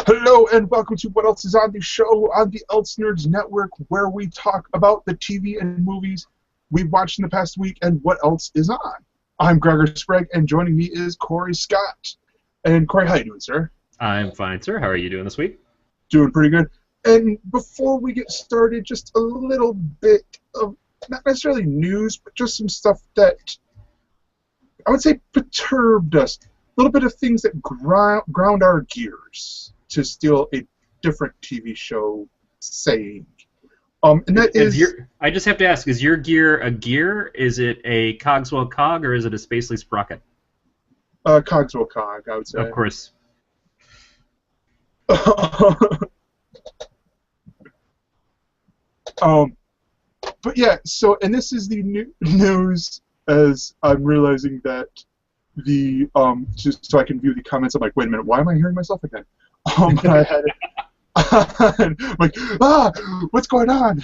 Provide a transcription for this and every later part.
Hello and welcome to What Else Is on the Show on the Else Nerds Network, where we talk about the TV and movies we've watched in the past week and what else is on. I'm Gregor Sprague, and joining me is Corey Scott. And Corey, how you doing, sir? I'm fine, sir. How are you doing this week? Doing pretty good. And before we get started, just a little bit of, not necessarily news, but just some stuff that I would say perturbed us. A little bit of things that ground our gears, to steal a different TV show saying. And that is I just have to ask, is your gear a gear? Is it a Cogswell cog, or is it a Spacely sprocket? Cogswell cog, I would say. Of course. But yeah, so, and this is the news, as I'm realizing that the, just so I can view the comments, I'm like, wait a minute, why am I hearing myself again? But I had it, I'm like, what's going on?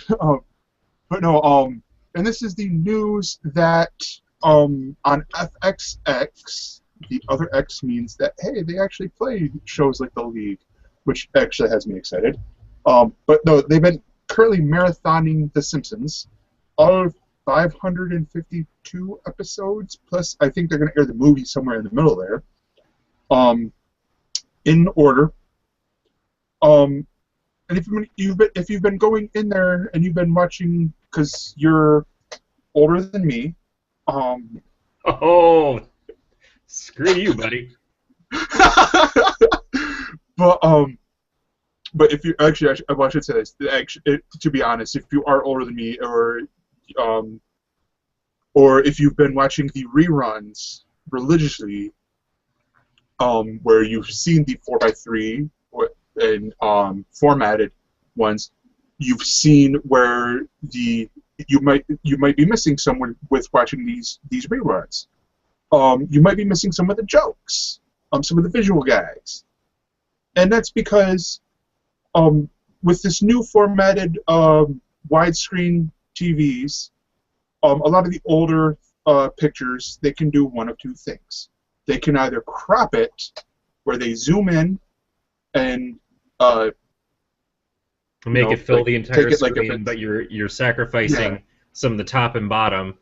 But no, and this is the news that, on FXX, the other X means that, hey, they actually played shows like The League, which actually has me excited. But no, they've been currently marathoning The Simpsons, all 552 episodes, plus I think they're going to air the movie somewhere in the middle there, in order. And if you've been going in there and you've been watching, because you're older than me, oh, screw you, buddy. But if you actually, I should say this. To be honest, if you are older than me, or if you've been watching the reruns religiously, where you've seen the 4x3 and formatted ones, you've seen where you might be missing someone with watching these reruns. You might be missing some of the jokes, some of the visual gags, and that's because with this new formatted widescreen TVs, a lot of the older pictures, they can do one of two things. They can either crop it, where they zoom in and make it fill the entire screen, like but you're sacrificing some of the top and bottom.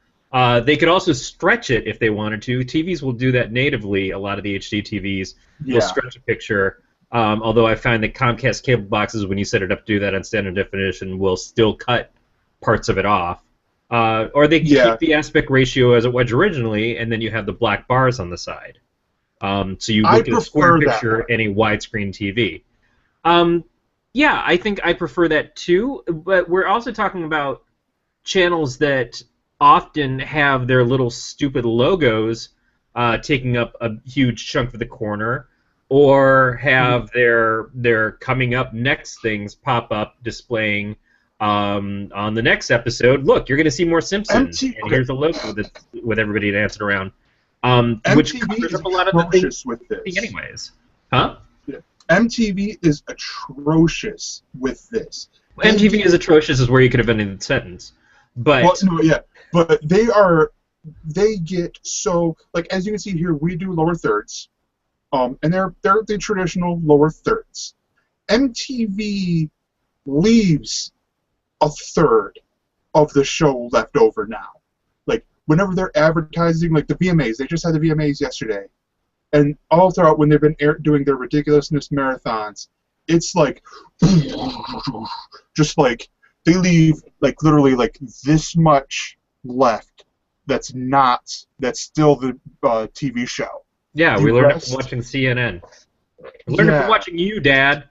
They could also stretch it if they wanted to. TVs will do that natively. A lot of the HD TVs will stretch a picture. Although I find that Comcast cable boxes, when you set it up to do that on standard definition, will still cut parts of it off. Or they can keep the aspect ratio as it was originally, and then you have the black bars on the side. So you look at a square picture in a widescreen TV. Yeah, I think I prefer that too, but we're also talking about channels that often have their little stupid logos taking up a huge chunk of the corner, or have their coming up next things pop up displaying on the next episode. Look, you're going to see more Simpsons, and here's a logo with everybody dancing around, which covers up a lot of the things with this. Anyways. Huh? Yeah. MTV is atrocious with this. MTV is atrocious is where you could have ended the sentence. But but they get so, like, as you can see here, we do lower thirds. And they're the traditional lower thirds. MTV leaves a third of the show left over now. Like, whenever they're advertising, like the VMAs, they just had the VMAs yesterday. And all throughout, when they've been doing their ridiculousness marathons, it's like, just like, they leave, like, literally, like, this much left that's still the TV show. Yeah, we learned it from watching CNN. We learned it from watching you, Dad.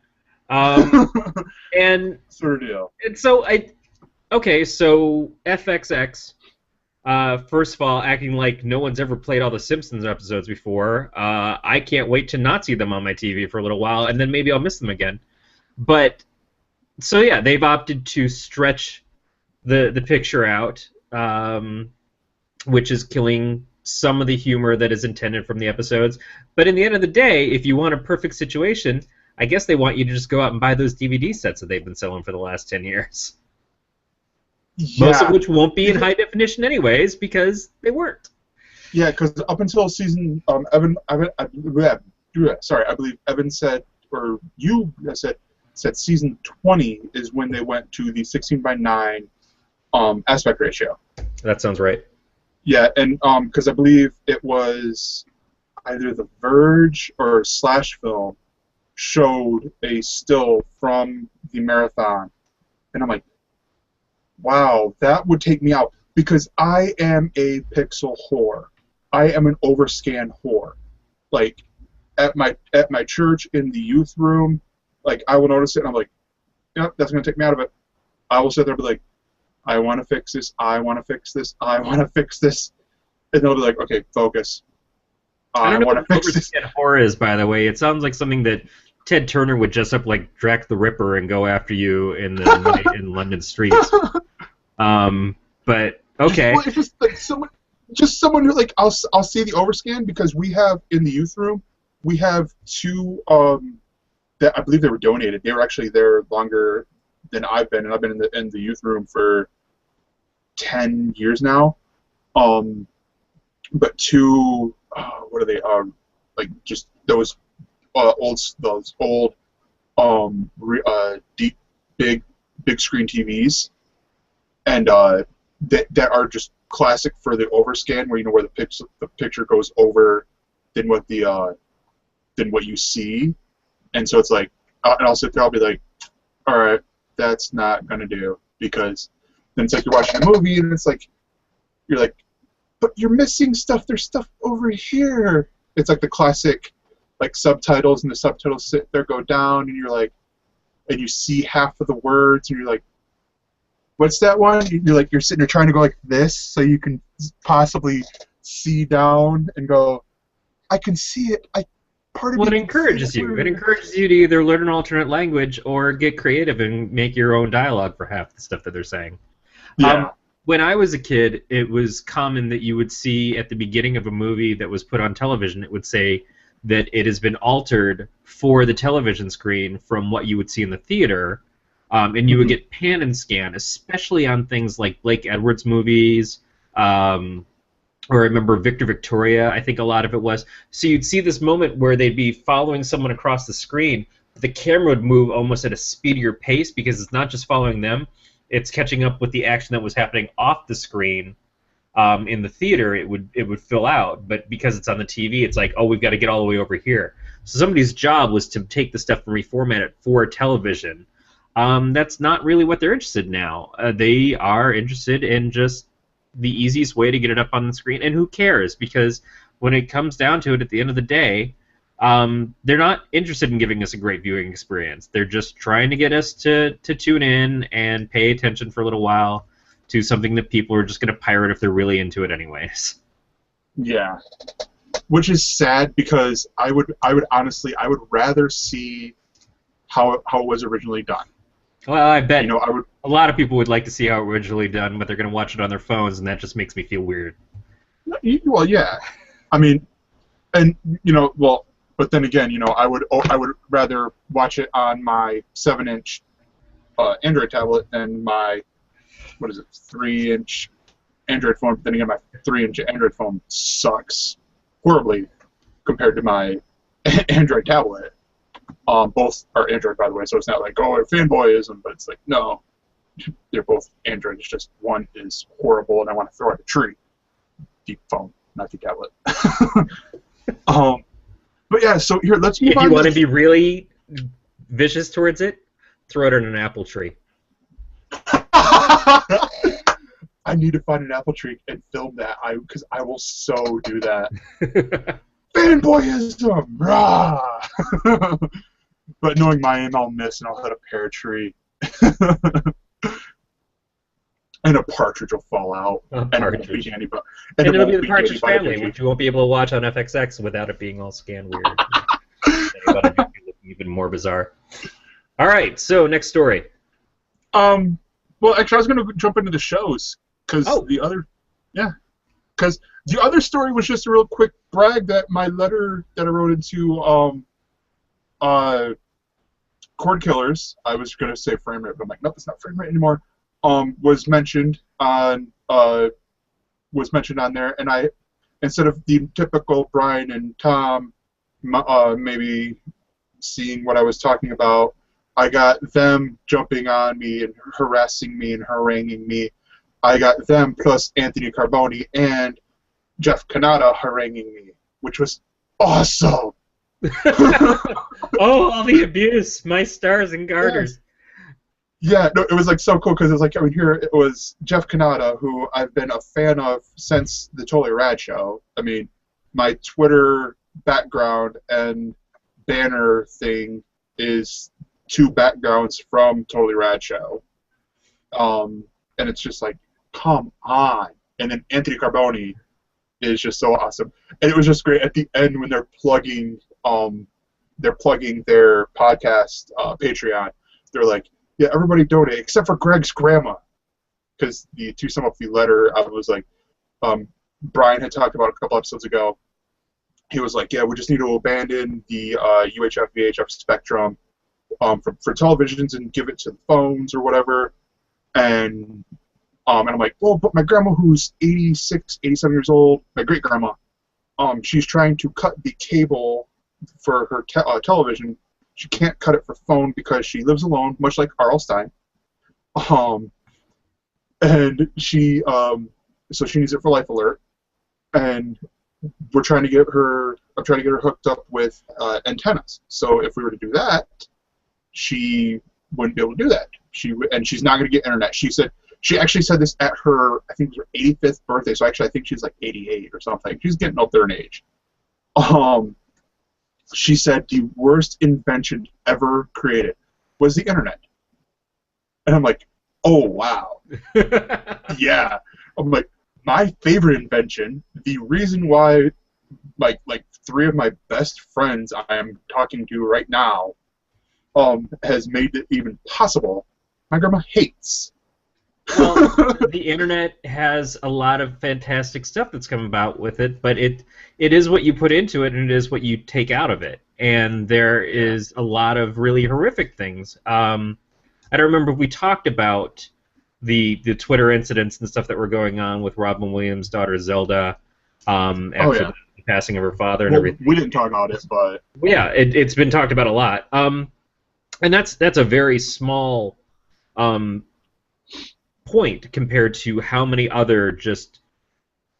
And sort of deal. And so so FXX, first of all, acting like no one's ever played all the Simpsons episodes before. I can't wait to not see them on my TV for a little while, and then maybe I'll miss them again. But so yeah, they've opted to stretch the picture out, which is killing some of the humor that is intended from the episodes. But in the end of the day, if you want a perfect situation, I guess they want you to just go out and buy those DVD sets that they've been selling for the last 10 years. Yeah. Most of which won't be in high definition anyways, because they weren't. Yeah, because up until season, I believe Evan said or you said season 20 is when they went to the 16:9 aspect ratio. That sounds right. Yeah, and because I believe it was either The Verge or Slash Film showed a still from the marathon, and I'm like, wow, that would take me out because I am a pixel whore. I am an overscan whore. Like at my church in the youth room, like I will notice it and I'm like, yep, that's gonna take me out of it. I will sit there and be like, I want to fix this. I want to fix this. I want to fix this, and they'll be like, okay, focus. I don't know want what to fix this. overscan horror is, by the way. It sounds like something that Ted Turner would dress up like Jack the Ripper and go after you in the night in London streets. But okay. It's just like someone who like I'll see the overscan because we have in the youth room we have two that I believe they were donated. They were actually there longer than I've been, and I've been in the youth room for 10 years now. But two what are they like just those old deep big screen TVs, and that are just classic for the overscan, where where the picture goes over than what you see, and so it's like, and I'll sit there, I'll be like, all right, that's not gonna do, because then it's like you're watching a movie and it's like you're like, but you're missing stuff. There's stuff over here. It's like the classic, like subtitles, and the subtitles sit there, go down, and you're like, and you see half of the words, and you're like, what's that one? You're sitting there trying to go like this so you can possibly see down and go, I can see it. It encourages you. It encourages you to either learn an alternate language or get creative and make your own dialogue for half the stuff that they're saying. Yeah. When I was a kid, it was common that you would see at the beginning of a movie that was put on television, it would say that it has been altered for the television screen from what you would see in the theater. And you would get pan and scan, especially on things like Blake Edwards movies, or I remember Victor Victoria, I think a lot of it was. So you'd see this moment where they'd be following someone across the screen, but the camera would move almost at a speedier pace because it's not just following them, it's catching up with the action that was happening off the screen. In the theater, it would fill out, but because it's on the TV, it's like, oh, we've got to get all the way over here. So somebody's job was to take the stuff and reformat it for television. That's not really what they're interested in now. They are interested in just the easiest way to get it up on the screen, and who cares? Because when it comes down to it, at the end of the day, they're not interested in giving us a great viewing experience. They're just trying to get us to tune in and pay attention for a little while to something that people are just going to pirate if they're really into it anyways. Yeah, which is sad because I would rather see how it was originally done. Well, I bet a lot of people would like to see how it was originally done, but they're going to watch it on their phones, and that just makes me feel weird. Well, yeah, I mean, and but then again, I would rather watch it on my 7-inch Android tablet than my 3-inch Android phone. But then again, my 3-inch Android phone sucks horribly compared to my Android tablet. Both are Android, by the way, so it's not like, oh, fanboyism, but it's like, no, they're both Android. It's just one is horrible, and I want to throw it at a tree. The phone, not the tablet. But yeah, so here, let's move on. If you want to be really vicious towards it, throw it on an apple tree. I need to find an apple tree and film that, because I will so do that. Fanboyism! Rah! But knowing my aim, I'll miss, and I'll hit a pear tree. And a partridge will fall out. And it'll be anybody. And it'll be the Partridge Family, which you won't be able to watch on FXX without it being all scan weird. Even more bizarre. All right, so next story. Well, actually, I was going to jump into the shows, because the other story was just a real quick brag that my letter that I wrote into Cord Killers, I was going to say frame rate, but I'm like, nope, it's not frame rate anymore. Was mentioned on there, and I, instead of the typical Brian and Tom, maybe seeing what I was talking about. I got them jumping on me and harassing me and haranguing me. I got them plus Anthony Carboni and Jeff Kanata haranguing me, which was awesome. Oh, all the abuse, my stars and garters. Yeah, no, it was like so cool because it was like, I mean, here it was Jeff Kanata, who I've been a fan of since the Totally Rad show. I mean, my Twitter background and banner thing is 2 backgrounds from Totally Rad show. And it's just like, come on. And then Anthony Carboni is just so awesome. And it was just great at the end when they're plugging their podcast Patreon. They're like, yeah, everybody donate except for Greg's grandma, because to sum up the letter, I was like, Brian had talked about a couple episodes ago. He was like, yeah, we just need to abandon the UHF VHF spectrum for televisions and give it to the phones or whatever. And I'm like, well, but my grandma, who's 86, 87 years old, my great grandma, she's trying to cut the cable for her television. She can't cut it for phone because she lives alone, much like R.L. Stein. And she, so she needs it for Life Alert. And I'm trying to get her hooked up with antennas. So if we were to do that, she wouldn't be able to do that. And she's not going to get internet. She actually said this at her, I think it was her 85th birthday. So actually, I think she's like 88 or something. She's getting up there in age. She said the worst invention ever created was the internet. And I'm like, oh, wow. Yeah. I'm like, my favorite invention, the reason why like 3 of my best friends I am talking to right now has made it even possible, my grandma hates. Well, the internet has a lot of fantastic stuff that's come about with it, but it is what you put into it, and it is what you take out of it. And there is a lot of really horrific things. I don't remember if we talked about the Twitter incidents and stuff that were going on with Robin Williams' daughter Zelda after the passing of her father and everything. We didn't talk about it, but yeah, it's been talked about a lot. And that's a very small point compared to how many other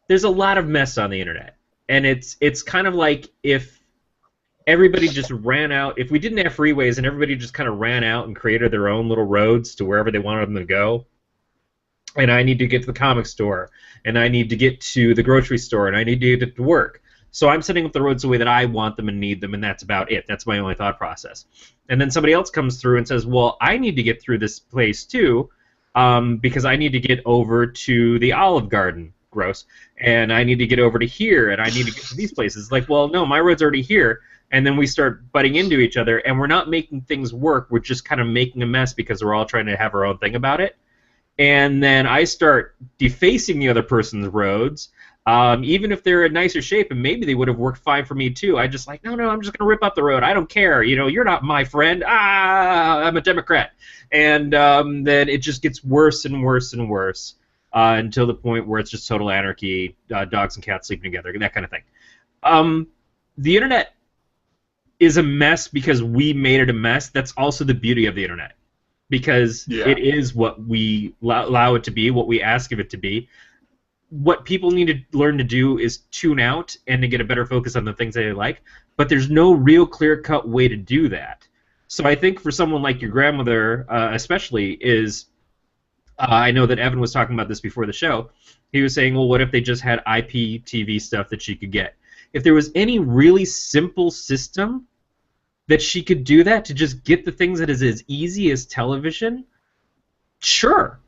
there's a lot of mess on the internet, and it's kind of like if everybody just ran out, if we didn't have freeways and everybody just kind of ran out and created their own little roads to wherever they wanted them to go, and I need to get to the comic store, and I need to get to the grocery store, and I need to get to work. So I'm setting up the roads the way that I want them and need them, and that's about it. That's my only thought process. And then somebody else comes through and says, well, I need to get through this place too, because I need to get over to the Olive Garden, gross, and I need to get over to here, and I need to get to these places. Like, well, no, my road's already here, and then we start butting into each other, and we're not making things work. We're just kind of making a mess because we're all trying to have our own thing about it. And then I start defacing the other person's roads, even if they're in nicer shape, and maybe they would have worked fine for me too. I just like, no, I'm just going to rip up the road. I don't care. You know, you're not my friend. I'm a Democrat. And then it just gets worse and worse and worse until the point where it's just total anarchy, dogs and cats sleeping together, that kind of thing. The internet is a mess because we made it a mess. That's also the beauty of the internet, because it is what we allow it to be, what we ask of it to be. What people need to learn to do is tune out and to get a better focus on the things they like, but there's no real clear-cut way to do that. So I think for someone like your grandmother, especially, is I know that Evan was talking about this before the show. He was saying, well, what if they just had IPTV stuff that she could get? If there was any really simple system that she could do that, to just get the things that is as easy as television, sure.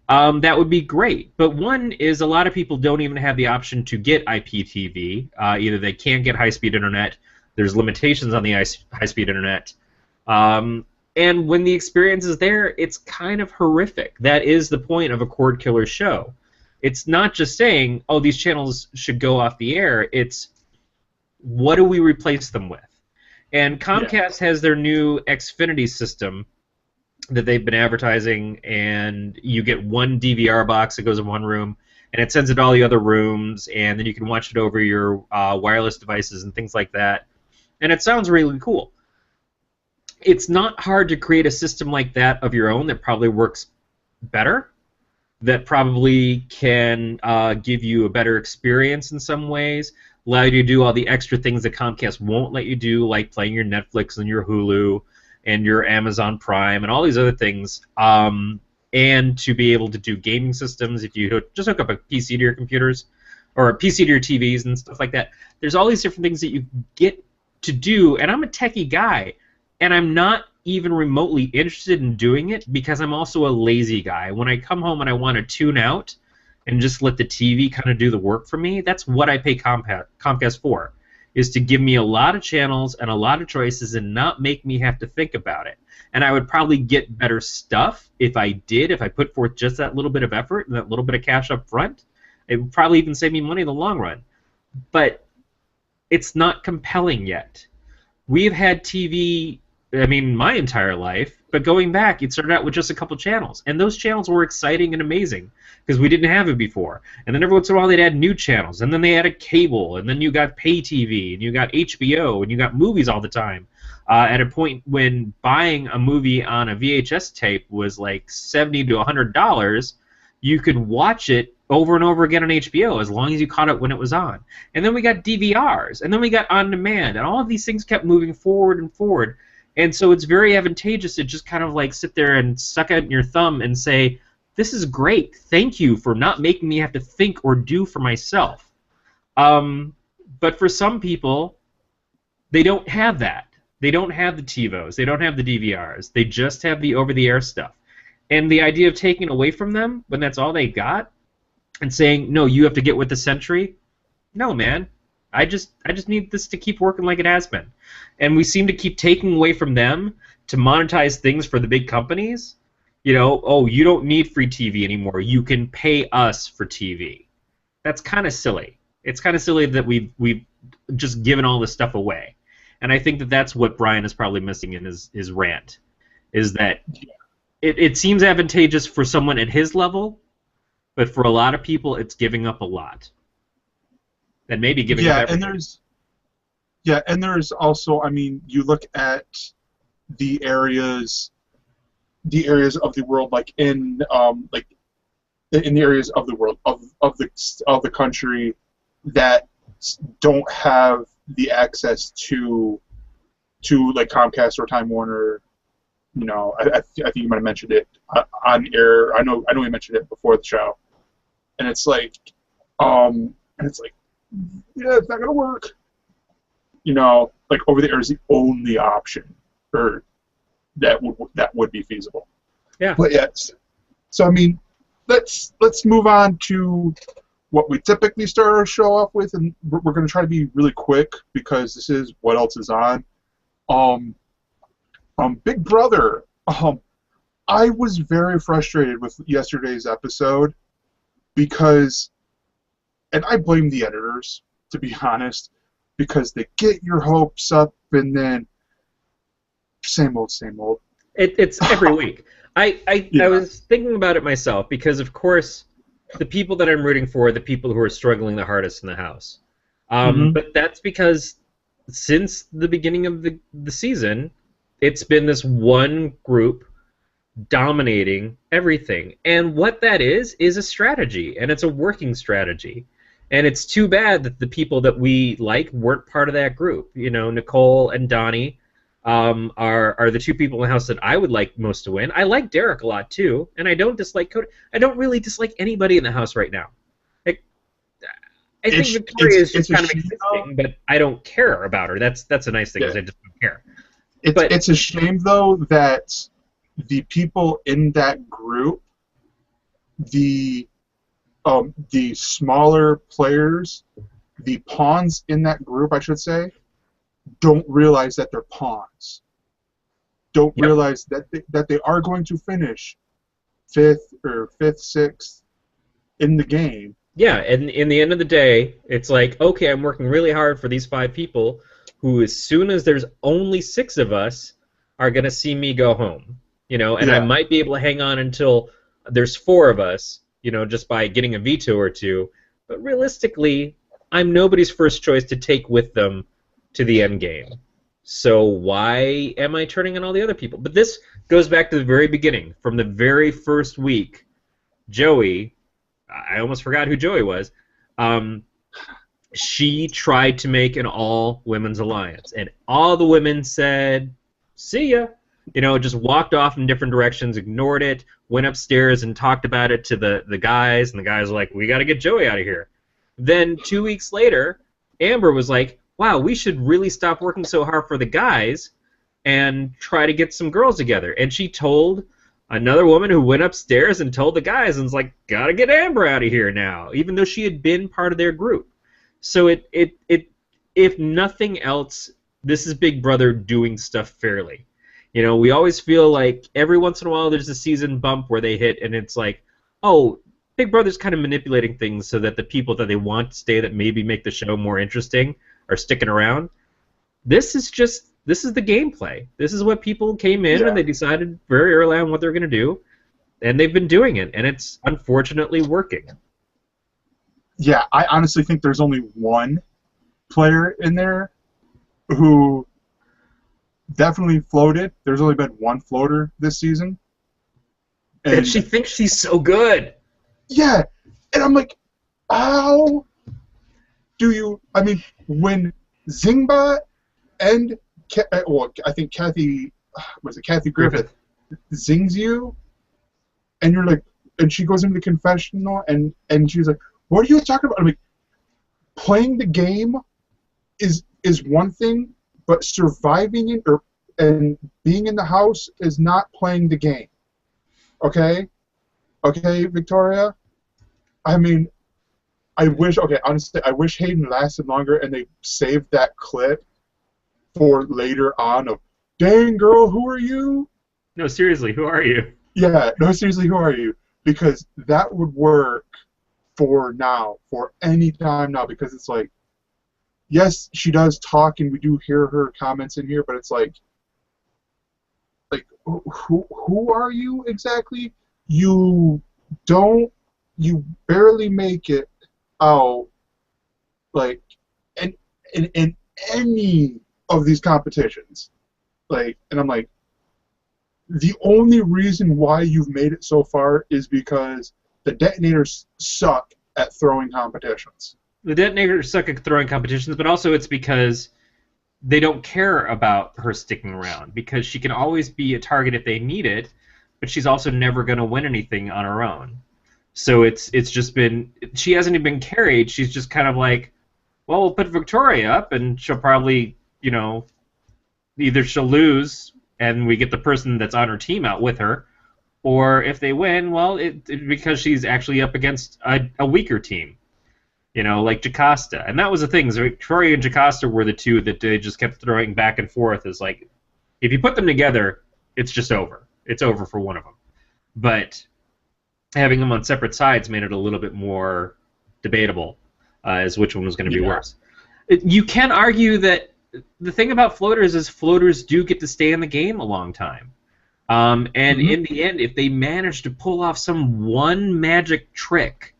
That would be great. But one is a lot of people don't even have the option to get IPTV. Either they can't get high-speed internet, there's limitations on the high-speed internet, and when the experience is there, it's kind of horrific. That is the point of a cord killer show. It's not just saying, oh, these channels should go off the air. It's, what do we replace them with? And Comcast has their new Xfinity system that they've been advertising, and you get one DVR box that goes in one room, and it sends it to all the other rooms, and then you can watch it over your wireless devices and things like that. And it sounds really cool. it's not hard to create a system like that of your own that probably works better, that probably can give you a better experience in some ways, allow you to do all the extra things that Comcast won't let you do, like playing your Netflix and your Hulu and your Amazon Prime and all these other things, and to be able to do gaming systems if you just hook up a PC to your computers or a PC to your TVs and stuff like that. There's all these different things that you get to do, and I'm a techie guy, and I'm not even remotely interested in doing it because I'm also a lazy guy. When I come home and I want to tune out and just let the TV kind of do the work for me, that's what I pay Comcast for, is to give me a lot of channels and a lot of choices and not make me have to think about it. And I would probably get better stuff if I put forth just that little bit of effort and that little bit of cash up front. It would probably even save me money in the long run. But it's not compelling yet. We've had TV, I mean, my entire life, but going back, it started out with just a couple channels. And those channels were exciting and amazing because we didn't have it before. And then every once in a while they'd add new channels, and then they added cable, and then you got pay TV, and you got HBO, and you got movies all the time. At a point when buying a movie on a VHS tape was like $70 to $100, you could watch it over and over again on HBO as long as you caught it when it was on. And then we got DVRs, and then we got on demand, and all of these things kept moving forward and forward. And so it's very advantageous to just kind of like sit there and suck out your thumb and say, this is great. Thank you for not making me have to think or do for myself. But for some people, they don't have that. They don't have the TiVos. They don't have the DVRs. They just have the over-the-air stuff. And the idea of taking away from them when that's all they got and saying, no, you have to get with the century, no, man. I just need this to keep working like it has been. And we seem to keep taking away from them to monetize things for the big companies. You know, oh, you don't need free TV anymore. You can pay us for TV. That's kind of silly. It's kind of silly that we've just given all this stuff away. And I think that that's what Brian is probably missing in his rant, is that it seems advantageous for someone at his level, but for a lot of people, it's giving up a lot. And maybe giving up everything. And there's also, I mean, you look at the areas of the world, like in the areas of the world of the country that don't have the access to like Comcast or Time Warner. You know, I think you might have mentioned it on air. I know you mentioned it before the show, and it's like, yeah, it's not gonna work. You know, like over the air is the only option, or that would be feasible. Yeah. But yes. So I mean, let's move on to what we typically start our show off with, and we're going to try to be really quick because this is what else is on. Big Brother. I was very frustrated with yesterday's episode because, and I blame the editors, to be honest, because they get your hopes up and then same old. It's every week. I was thinking about it myself because, of course, the people that I'm rooting for are the people who are struggling the hardest in the house. But that's because since the beginning of the season, it's been this one group dominating everything. And what that is a strategy, and it's a working strategy. And it's too bad that the people that we like weren't part of that group. You know, Nicole and Donnie are the two people in the house that I would like most to win. I like Derek a lot too, and I don't dislike Cody. I don't really dislike anybody in the house right now. Like, I think Victoria is just kind of existing, but I don't care about her. That's a nice thing, because I just don't care. It's a shame though that the people in that group, the smaller players, the pawns in that group, I should say, don't realize that they're pawns. Don't realize that they are going to finish fifth, sixth in the game. Yeah, and in the end of the day, it's like, okay, I'm working really hard for these 5 people who, as soon as there's only 6 of us, are going to see me go home. You know, and I might be able to hang on until there's 4 of us, you know, just by getting a veto or 2. But realistically, I'm nobody's first choice to take with them to the end game. So why am I turning on all the other people? But this goes back to the very beginning. From the very first week, Joey, I almost forgot who Joey was, um, she tried to make an all-women's alliance. And all the women said, see ya. You know, just walked off in different directions, ignored it, went upstairs and talked about it to the guys, and the guys were like, we got to get Joey out of here. Then 2 weeks later, Amber was like, wow, we should really stop working so hard for the guys and try to get some girls together. And she told another woman who went upstairs and told the guys and was like, gotta get Amber out of here now, even though she had been part of their group. So it if nothing else, this is Big Brother doing stuff fairly. You know, we always feel like every once in a while there's a season bump where they hit and it's like, oh, Big Brother's kind of manipulating things so that the people that they want to stay that maybe make the show more interesting are sticking around. This is the gameplay. This is what people came in and they decided very early on what they're going to do, and they've been doing it, and it's unfortunately working. Yeah, I honestly think there's only one player in there who definitely floated. There's only been one floater this season. And she thinks she's so good. Yeah, and I'm like, how do you... I mean, when Zingba and... well, I think Kathy Griffith zings you, and you're like... And she goes into the confessional, and she's like, what are you talking about? I'm like, playing the game is one thing, but surviving it and being in the house is not playing the game. Okay? Okay, Victoria? I mean, honestly, I wish Hayden lasted longer and they saved that clip for later on of, dang, girl, who are you? No, seriously, who are you? Yeah, no, seriously, who are you? Because that would work for now, for any time now, because it's like, yes, she does talk and we do hear her comments in here, but it's like who are you exactly? You barely make it out, like, in any of these competitions. Like, and I'm like, the only reason why you've made it so far is because the detonators suck at throwing competitions. The detonators suck at throwing competitions, but also it's because they don't care about her sticking around, because she can always be a target if they need it, but she's also never going to win anything on her own. So it's just been, she hasn't even been carried. She's just kind of like, well, we'll put Victoria up, and she'll probably, you know, either she'll lose and we get the person that's on her team out with her, or if they win, well, because she's actually up against a weaker team, you know, like Jocasta. And that was the thing. So Victoria and Jocasta were the two that they just kept throwing back and forth. Is like, if you put them together, it's just over. It's over for one of them. But having them on separate sides made it a little bit more debatable as which one was going to be worse. You can argue that the thing about floaters is floaters do get to stay in the game a long time. And in the end, if they manage to pull off some one magic trick,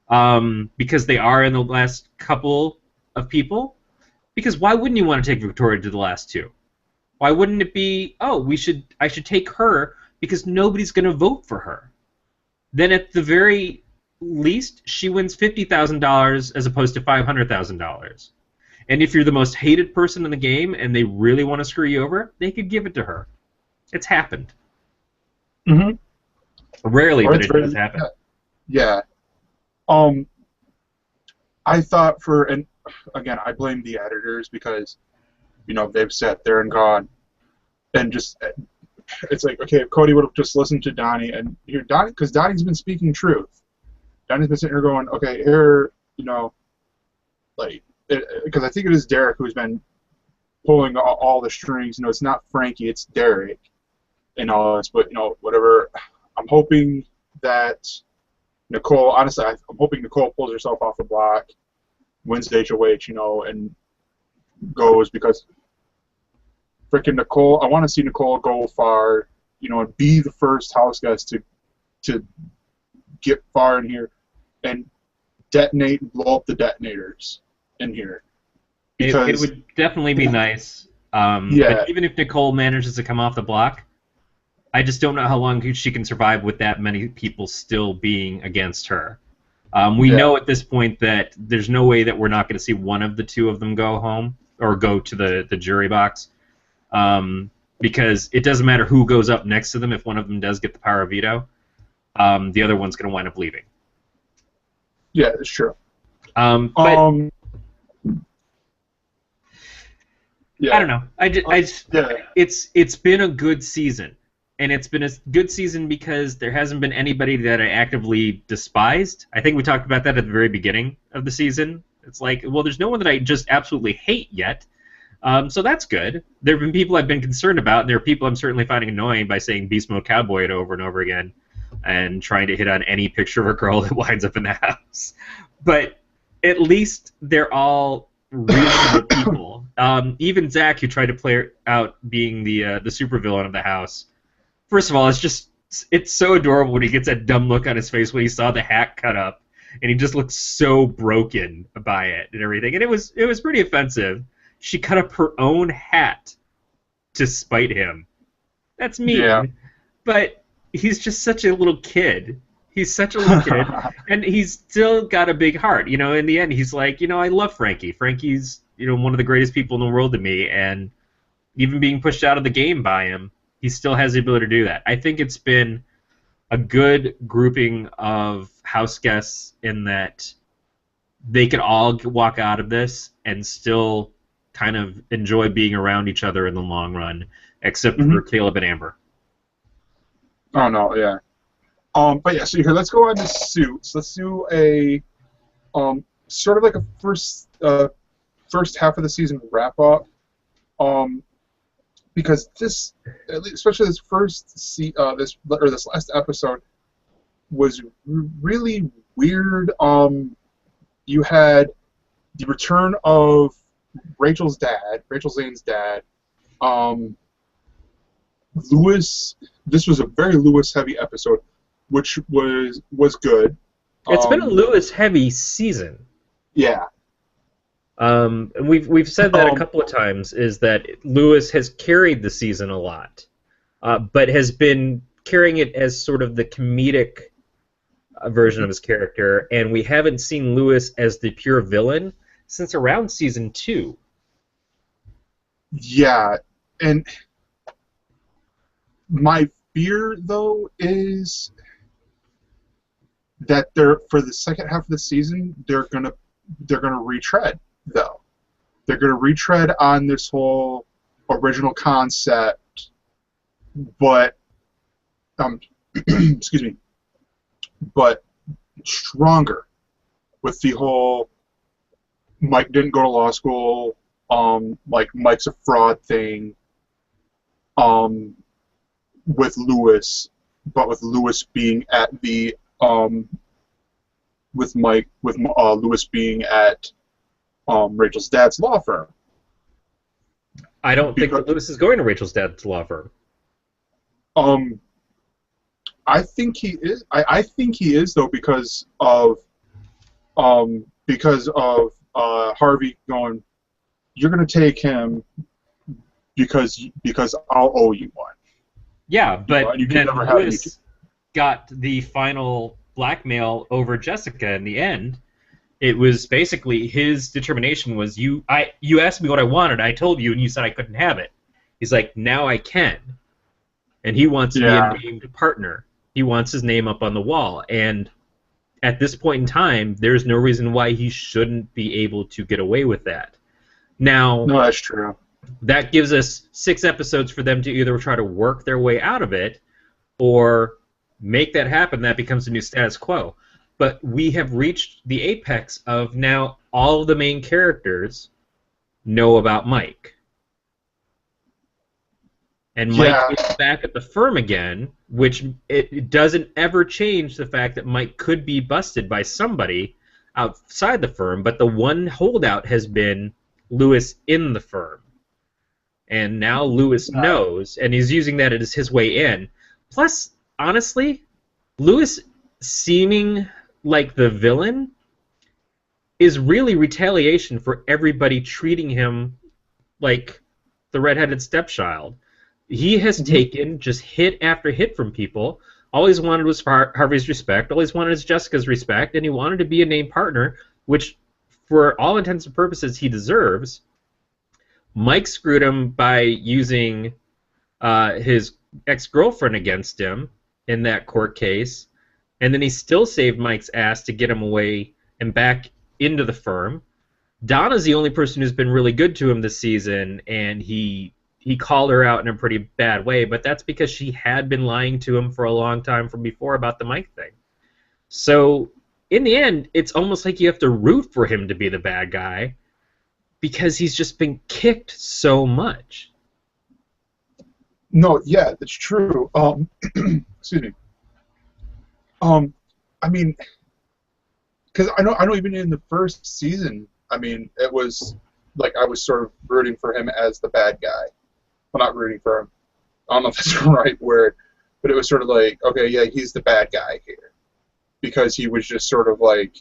because they are in the last couple of people, because why wouldn't you want to take Victoria to the last two? Why wouldn't it be, oh, I should take her because nobody's going to vote for her? Then at the very least, she wins $50,000 as opposed to $500,000. And if you're the most hated person in the game and they really want to screw you over, they could give it to her. It's happened. Rarely, but it does happen. Yeah. I thought and again, I blame the editors because, you know, they've sat there and gone, and just, it's like, okay, if Cody would have just listened to Donnie, and here, Donnie, because Donnie's been speaking truth. Donnie's been sitting here going, okay, here, you know, like, because I think it is Derek who's been pulling all the strings. You know, it's not Frankie, it's Derek and all this, but, you know, whatever. I'm hoping that Nicole, honestly, I'm hoping Nicole pulls herself off the block, wins the HOH, you know, and goes, because freaking Nicole, I want to see Nicole go far, you know, and be the first house guest to get far in here and detonate and blow up the detonators in here. Because it would definitely be nice But even if Nicole manages to come off the block, I just don't know how long she can survive with that many people still being against her. We know at this point that there's no way that we're not going to see one of the two of them go home or go to the jury box, because it doesn't matter who goes up next to them if one of them does get the power of veto. The other one's going to wind up leaving. Yeah, it's true. But I don't know. It's been a good season, and it's been a good season because there hasn't been anybody that I actively despised. I think we talked about that at the very beginning of the season. It's like, well, there's no one that I just absolutely hate yet, so that's good. There have been people I've been concerned about, and there are people I'm certainly finding annoying by saying Beast Mode Cowboy it over and over again and trying to hit on any picture of a girl that winds up in the house. But at least they're all reasonable people. Even Zach, who tried to play out being the supervillain of the house. First of all, it's so adorable when he gets that dumb look on his face when he saw the hat cut up, and he just looks so broken by it and everything. And it was pretty offensive. She cut up her own hat to spite him. That's mean. Yeah. But he's just such a little kid. He's such a little kid, and he's still got a big heart. You know, in the end, he's like, I love Frankie. Frankie's, one of the greatest people in the world to me, and even being pushed out of the game by him, he still has the ability to do that. I think it's been a good grouping of house guests in that they could all walk out of this and still kind of enjoy being around each other in the long run, except for Caleb and Amber. Oh, no, yeah. But yeah, so here, let's go on to Suits. Let's do a sort of like a first half of the season wrap up. Because this, especially this this last episode, was really weird. You had the return of Rachel Zane's dad. Lewis. This was a very Lewis-heavy episode, which was good. It's been a Lewis-heavy season. Yeah. And we've said that a couple of times, is that Lewis has carried the season a lot, but has been carrying it as sort of the comedic version of his character, and we haven't seen Lewis as the pure villain since around season 2. Yeah, and my fear, though, is that for the second half of the season, they're gonna retread. Though they're going to retread on this whole original concept, but excuse me, but stronger with the whole Mike didn't go to law school, like Mike's a fraud thing, with Lewis, but with Lewis being at the Lewis being at Rachel's dad's law firm. I don't think that Lewis is going to Rachel's dad's law firm. I think he is. I think he is, though, because of Harvey going, "You're going to take him because I'll owe you one." Yeah, but then Lewis got the final blackmail over Jessica in the end. It was basically his determination was, you asked me what I wanted, I told you, and you said I couldn't have it. He's like, now I can. And he wants to be a named partner. He wants his name up on the wall. And at this point in time, there's no reason why he shouldn't be able to get away with that. Now, no, that's true. That gives us 6 episodes for them to either try to work their way out of it or make that happen. That becomes the new status quo. But we have reached the apex of now all of the main characters know about Mike. And Mike is back at the firm again, which it doesn't ever change the fact that Mike could be busted by somebody outside the firm, but the one holdout has been Lewis in the firm. And now Lewis knows, and he's using that as his way in. Plus, honestly, Lewis seeming like the villain is really retaliation for everybody treating him like the redheaded stepchild. He has taken just hit after hit from people. All he's wanted was Harvey's respect. All he's wanted is Jessica's respect, and he wanted to be a named partner, which, for all intents and purposes, he deserves. Mike screwed him by using his ex-girlfriend against him in that court case, and then he still saved Mike's ass to get him away and back into the firm. Donna's the only person who's been really good to him this season, and he called her out in a pretty bad way, but that's because she had been lying to him for a long time from before about the Mike thing. So, in the end, it's almost like you have to root for him to be the bad guy because he's just been kicked so much. No, yeah, that's true. Excuse me. I mean, because I know even in the first season, I mean, it was like I was sort of rooting for him as the bad guy. Well, not rooting for him. I don't know if that's the right word, but it was sort of like, okay, yeah, he's the bad guy here. Because he was just sort of like,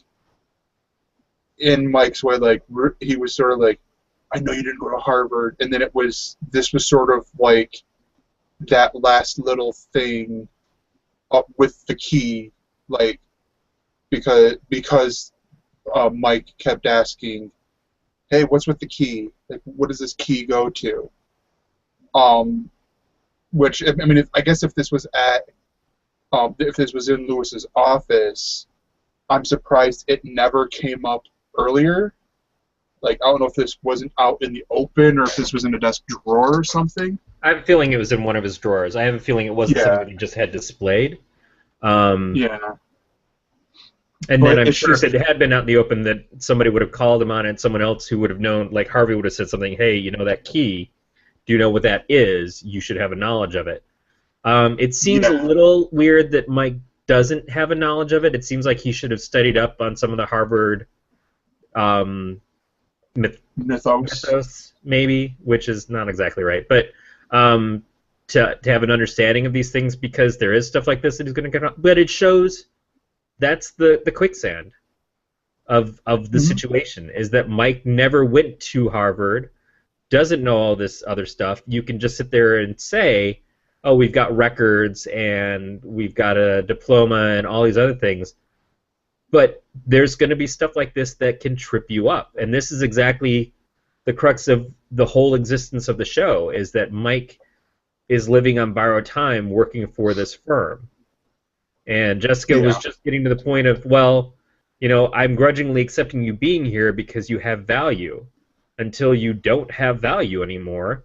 in Mike's way, like, he was sort of like, I know you didn't go to Harvard. And then this was sort of like that last little thing up with the key, like, because Mike kept asking, hey, what's with the key? Like, what does this key go to? Which, I mean, I guess if this was if this was in Lewis's office, I'm surprised it never came up earlier. Like, I don't know if this wasn't out in the open or if this was in a desk drawer or something. I have a feeling it was in one of his drawers. I have a feeling it wasn't something that he just had displayed. Yeah. And then I'm sure if it had been out in the open that somebody would have called him on it, someone else who would have known, like Harvey would have said something, hey, you know that key, do you know what that is? You should have a knowledge of it. It seems a little weird that Mike doesn't have a knowledge of it. It seems like he should have studied up on some of the Harvard mythos, maybe, which is not exactly right. But to have an understanding of these things, because there is stuff like this that he's going to get on. But it shows that's the quicksand of the situation, is that Mike never went to Harvard, doesn't know all this other stuff. You can just sit there and say, oh, we've got records and we've got a diploma and all these other things. But there's going to be stuff like this that can trip you up. And this is exactly the crux of the whole existence of the show, is that Mike is living on borrowed time working for this firm. And Jessica was just getting to the point of, well, you know, I'm grudgingly accepting you being here because you have value, until you don't have value anymore,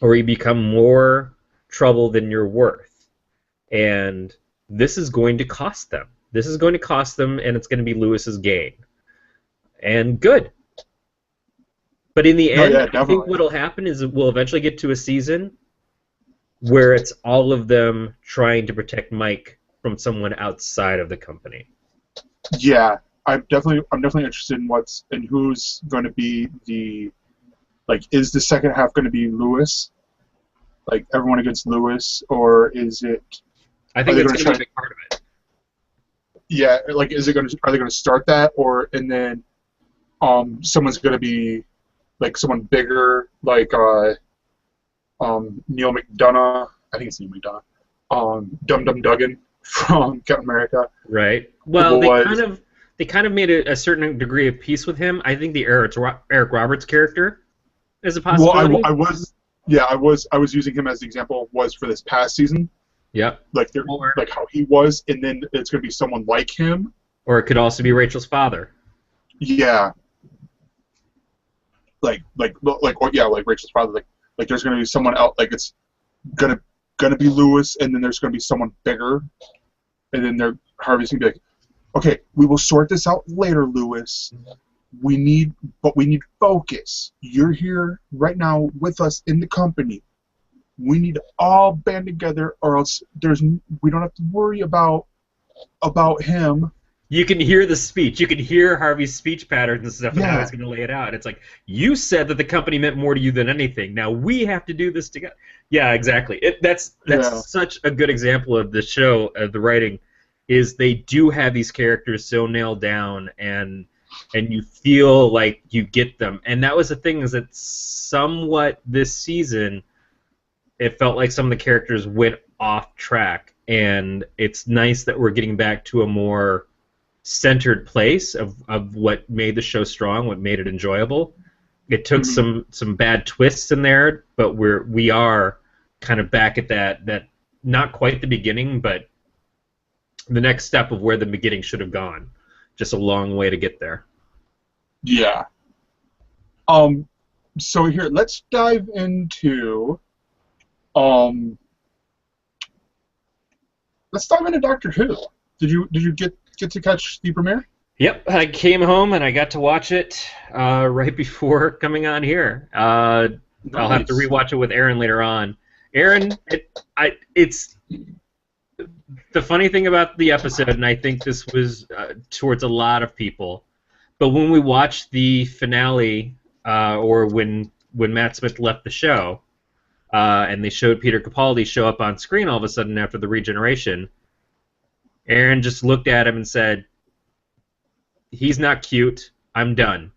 or you become more trouble than you're worth. And this is going to cost them. This is going to cost them, and it's going to be Lewis's gain. And good. But in the end, I think what will happen is we'll eventually get to a season where it's all of them trying to protect Mike from someone outside of the company. Yeah, I'm definitely interested in who's going to be the, like, is the second half going to be Lewis, like everyone against Lewis, or is it? I think it's going to be a big part of it. Yeah, like, are they going to start that, and then someone's going to be like someone bigger, like Neil McDonough. I think it's Neil McDonough. Dum Dum Dugan from Captain America. Right. Well, they kind of made a certain degree of peace with him. I think the Eric Roberts character is a possibility. Well, I was using him as the example was for this past season. Yep. Like how he was, and then it's going to be someone like him. Or it could also be Rachel's father. Yeah. Like Rachel's father. Like there's going to be someone else. Like it's gonna be Lewis, and then there's going to be someone bigger, and then Harvey's going to be like, okay, we will sort this out later, Lewis. We need focus. You're here right now with us in the company. We need to all band together, or else we don't have to worry about him. You can hear the speech. You can hear Harvey's speech patterns and stuff, and how he's going to lay it out. It's like, you said that the company meant more to you than anything. Now we have to do this together. Yeah, exactly. That's such a good example of the show, of the writing, is they do have these characters so nailed down, and and you feel like you get them. And that was the thing, is that somewhat this season, it felt like some of the characters went off track, and it's nice that we're getting back to a more centered place of what made the show strong, what made it enjoyable. It took some bad twists in there, but we are kind of back at that not quite the beginning, but the next step of where the beginning should have gone. Just a long way to get there. Yeah. So here, let's dive into Doctor Who. Did you get to catch the premiere? Yep, I came home and I got to watch it right before coming on here. Nice. I'll have to rewatch it with Aaron later on. Aaron, it's the funny thing about the episode, and I think this was towards a lot of people, but when we watched the finale, or when Matt Smith left the show, and they showed Peter Capaldi show up on screen all of a sudden after the regeneration, Aaron just looked at him and said, "He's not cute. I'm done,"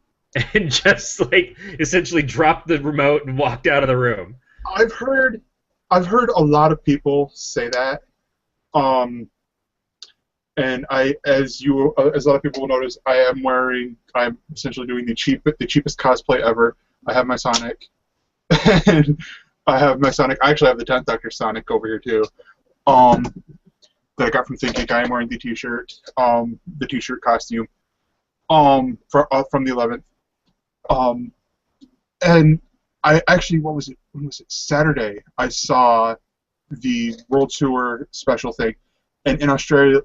and just like essentially dropped the remote and walked out of the room. I've heard a lot of people say that. And as a lot of people will notice, I'm essentially doing the cheapest cosplay ever. I have my Sonic, and I actually have the 10th Doctor Sonic over here too. That I got from ThinkGeek. I am wearing the T-shirt, the T-shirt costume, from the 11th. And I actually, when was it? Saturday. I saw the World Tour special thing, and in Australia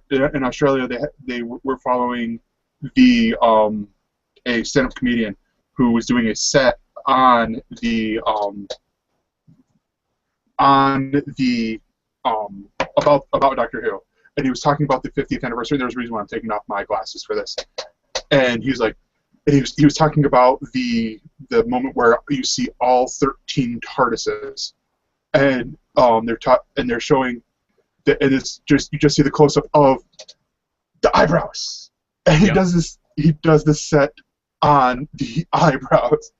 they were following a stand-up comedian who was doing a set on the about Doctor Who, and he was talking about the 50th anniversary. And there's a reason why I'm taking off my glasses for this, and he was talking about the moment where you see all 13 TARDISes, and they're showing that, and it's just, you just see the close up of the eyebrows, and he does this set on the eyebrows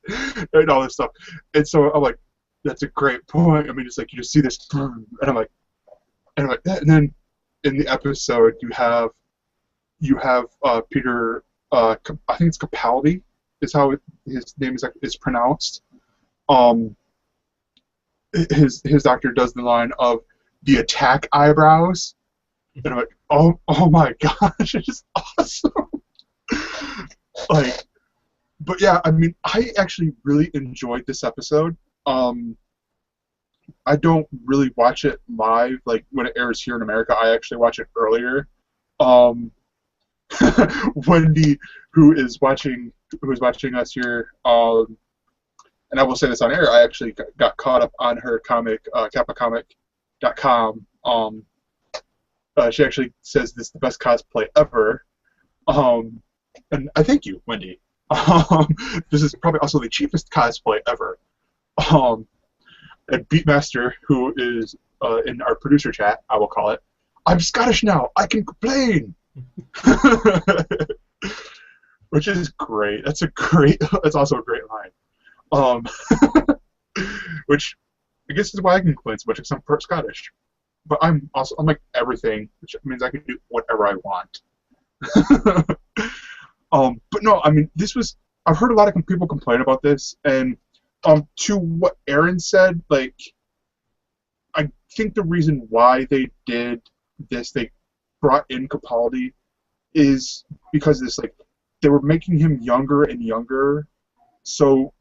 and all this stuff, and so I'm like, that's a great point. I mean, it's like you just see this, and I'm like, and then in the episode you have Peter, I think it's Capaldi is how his name is pronounced. His doctor does the line of the attack eyebrows, and I'm like, oh my gosh, it's awesome. Like, but yeah, I mean, I actually really enjoyed this episode. I don't really watch it live, like when it airs here in America. I actually watch it earlier. Wendy, who is watching us here, and I will say this on air, I actually got caught up on her comic, kappacomic.com. She actually says this is the best cosplay ever. And I thank you, Wendy. This is probably also the cheapest cosplay ever. And Beatmaster, who is in our producer chat, I will call it, I'm Scottish now, I can complain! Which is great. That's also a great line. Which I guess is why I can complain so much, because I'm part Scottish. But I'm like everything, which means I can do whatever I want. But no, I mean, I've heard a lot of people complain about this, and to what Aaron said, like, I think the reason why they did this, they brought in Capaldi, is because this, like, they were making him younger and younger, so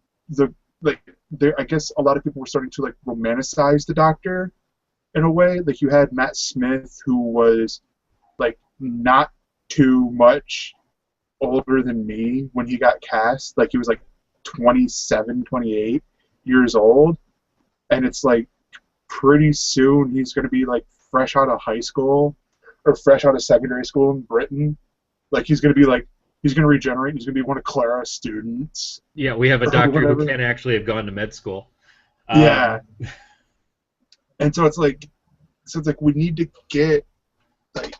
I guess a lot of people were starting to, like, romanticize the Doctor in a way. Like, you had Matt Smith, who was, like, not too much older than me when he got cast. Like, he was like 27, 28 years old, and it's like pretty soon he's going to be like fresh out of high school or fresh out of secondary school in Britain. Like, he's going to regenerate. He's going to be one of Clara's students. Yeah, we have a doctor who can actually have gone to med school. Yeah. And so it's like we need to get, like,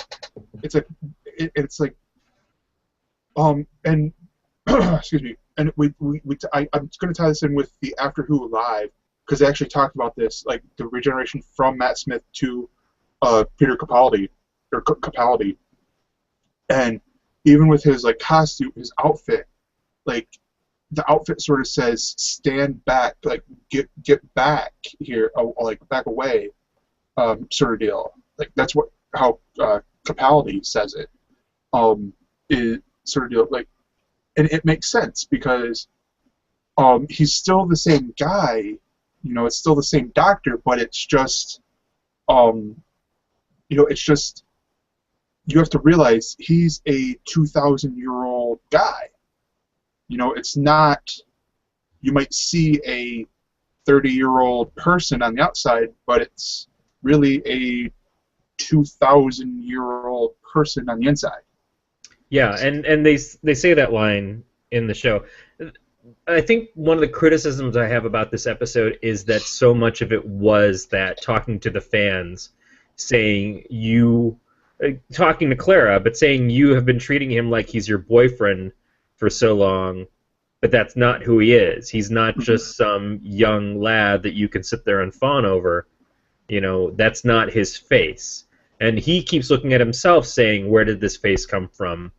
and excuse me, and I'm going to tie this in with the After Who Live, because they actually talked about this, like the regeneration from Matt Smith to Peter Capaldi, and even with his like costume, his outfit, like the outfit sort of says "stand back," like get back here, like back away, sort of deal. Like that's how Capaldi says it. Is sort of deal like, and it makes sense because he's still the same guy. You know, it's still the same doctor, but it's just, it's just, you have to realize he's a 2,000-year-old guy. You know, it's not, you might see a 30-year-old person on the outside, but it's really a 2,000-year-old person on the inside. Yeah, and they say that line in the show. I think one of the criticisms I have about this episode is that so much of it was that talking to the fans, saying talking to Clara, but saying you have been treating him like he's your boyfriend for so long, but that's not who he is. He's not just some young lad that you can sit there and fawn over. You know, that's not his face. And he keeps looking at himself saying, where did this face come from?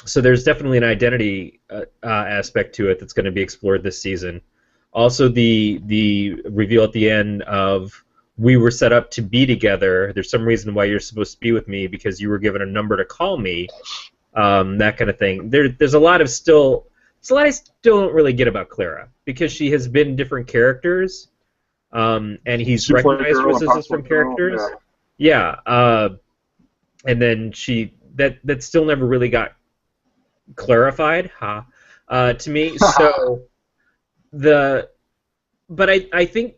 So there's definitely an identity aspect to it that's going to be explored this season. Also, the reveal at the end of we were set up to be together. There's some reason why you're supposed to be with me because you were given a number to call me. That kind of thing. There's a lot I still don't really get about Clara because she has been different characters, and he's recognized her as different characters. Yeah. And then that still never really got clarified, to me. So but I think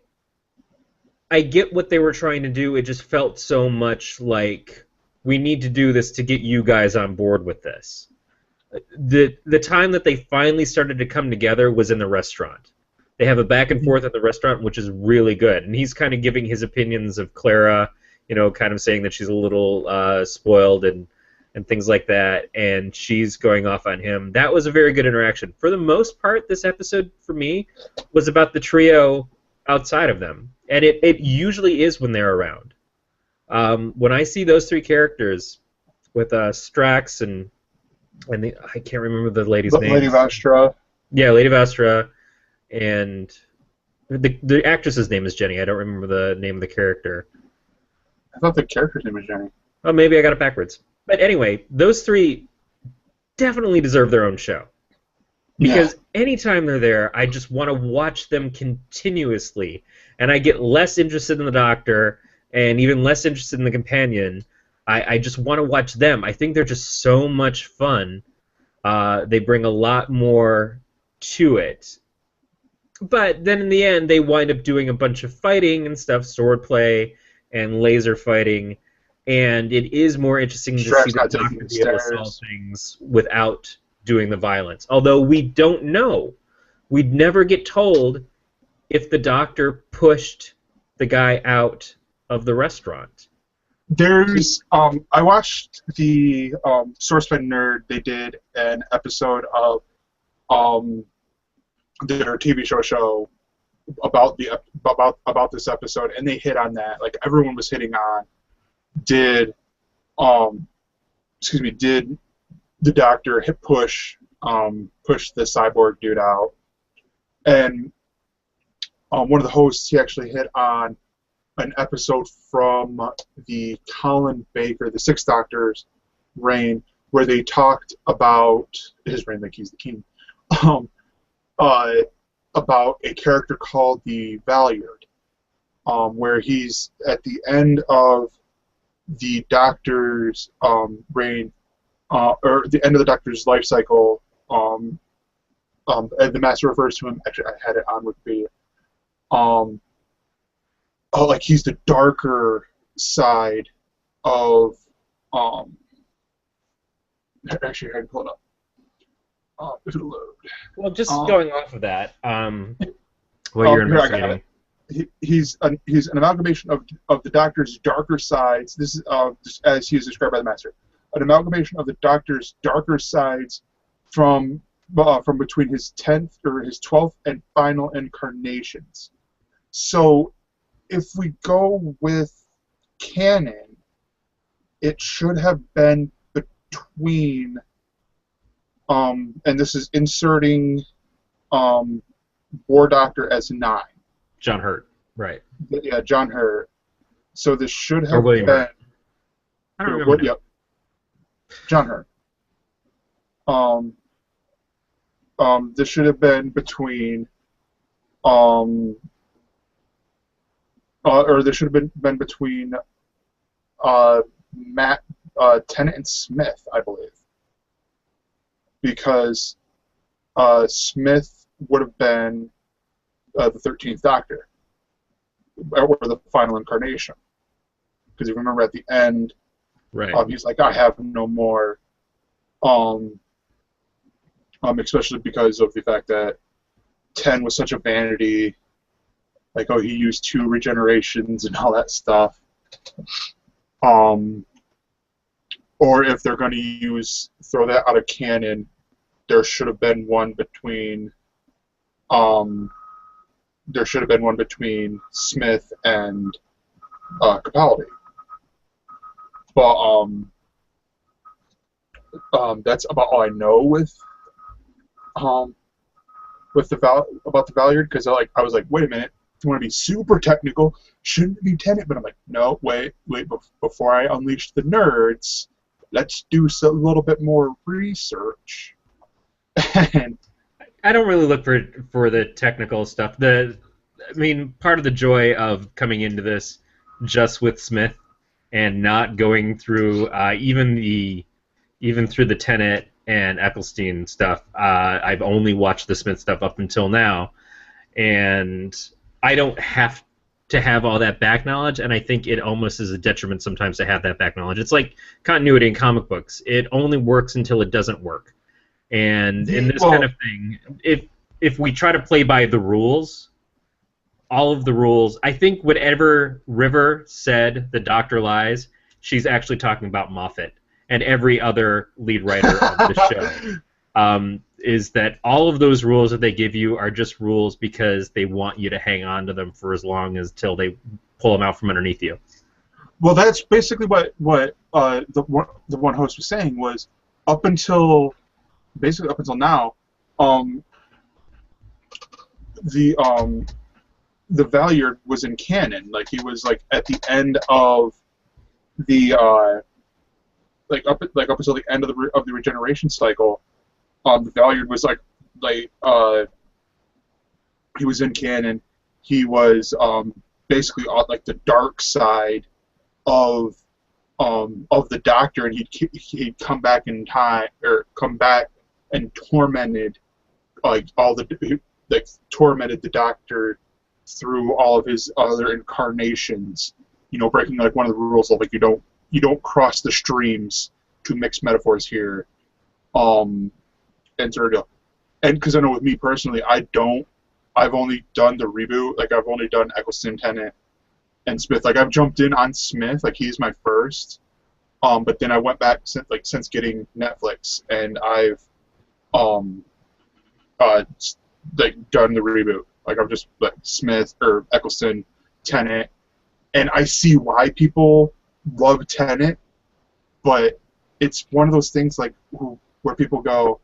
I get what they were trying to do. It just felt so much like we need to do this to get you guys on board with this. The time that they finally started to come together was in the restaurant. They have a back and forth at the restaurant, which is really good. And he's kind of giving his opinions of Clara, kind of saying that she's a little spoiled and things like that, and she's going off on him. That was a very good interaction. For the most part, this episode, for me, was about the trio outside of them. And it usually is when they're around. When I see those three characters with Strax and I can't remember the lady's name. Lady Vastra. Yeah, Lady Vastra, and the actress's name is Jenny. I don't remember the name of the character. I thought the character's name was Jenny. Oh, maybe I got it backwards. But anyway, those three definitely deserve their own show. Because anytime they're there, I just want to watch them continuously. And I get less interested in the Doctor and even less interested in the companion. I just want to watch them. I think they're just so much fun. They bring a lot more to it. But then in the end, they wind up doing a bunch of fighting and stuff, swordplay and laser fighting. And it is more interesting to see the Doctor be able to solve things without doing the violence. Although we don't know. We'd never get told if the Doctor pushed the guy out of the restaurant. There's I watched the Sourceman Nerd. They did an episode of their TV show about this episode, and they hit on that. Like everyone was hitting on, did the Doctor push the cyborg dude out? And one of the hosts, he actually hit on an episode from the Colin Baker, the Sixth Doctor's reign, where they talked about his reign like he's the king, about a character called the Valeyard, where he's at the end of the Doctor's reign, or the end of the Doctor's life cycle. And the Master refers to him. Actually, I had it on Wikipedia. Like he's the darker side of. Actually, I can pull it up. If it'll load. Well, just going off of that, what you're investigating. He's an amalgamation of the Doctor's darker sides. This is as he is described by the Master. An amalgamation of the Doctor's darker sides from between his 10th or his 12th and final incarnations. So if we go with canon, it should have been between, and this is inserting War Doctor as 9. John Hurt, right? Yeah, John Hurt. So this should Or have William been. Hurt. I don't remember. Yep. John Hurt. This should have been between, or this should have been between Matt, Tennant, and Smith, I believe, because Smith would have been the 13th Doctor, or the final incarnation. Because you remember at the end, right? He's like, "I have no more." Especially because of the fact that 10 was such a vanity, like, oh, he used 2 regenerations and all that stuff. Or if they're going to throw that out of canon, there should have been one between, Smith and Capaldi. But that's about all I know with about the Valyard, because I was like, wait a minute, if you want to be super technical, shouldn't it be Tenet? But I'm like, no, wait, before I unleash the nerds, let's do a little bit more research. And I don't really look for the technical stuff. Part of the joy of coming into this just with Smith and not going through even through the Tenet and Eccleston stuff. I've only watched the Smith stuff up until now, and I don't have to have all that back knowledge, and I think it almost is a detriment sometimes to have that back knowledge. It's like continuity in comic books. It only works until it doesn't work. And in this kind of thing, if we try to play by the rules, all of the rules, I think whatever River said, the Doctor lies, she's actually talking about Moffat and every other lead writer of the show, is that all of those rules that they give you are just rules because they want you to hang on to them for as long as till they pull them out from underneath you. Well, that's basically what the one host was saying was up until now, the Valyard was in canon. Like, he was like at the end of the up until the end of the regeneration cycle, the Valyard was he was in canon. He was basically on like the dark side of the Doctor, and he'd come back in time, or come back and tormented tormented the Doctor through all of his other incarnations. You know, breaking like one of the rules of like you don't cross the streams, to mix metaphors here, and because I know with me personally, I've only done the reboot. Like, I've only done Eccleston, Tennant, and Smith. Like, I've jumped in on Smith, like he's my first, but then I went back since getting Netflix, and I've done the reboot. Like, I'm just like Smith or Eccleston, Tennant, and I see why people love Tennant, but it's one of those things like where people go,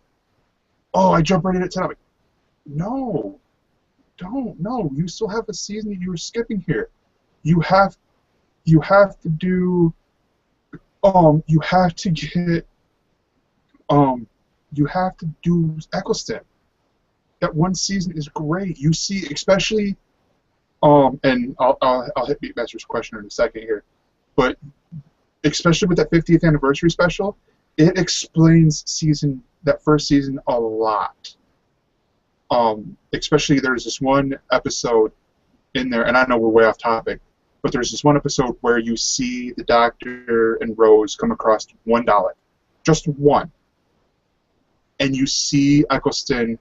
"Oh, I jump right in at Tennant." I'm like, no, don't. No, you still have a season that you were skipping here. You have to do. You have to get. You have to do Eccleston. That one season is great. You see, especially. And I'll hit Beatmaster's question in a second here, but especially with that 50th anniversary special, it explains that first season a lot. Especially there's this one episode in there, and I know we're way off topic, but there's this one episode where you see the Doctor and Rose come across one Dalek, just one, and you see Eccleston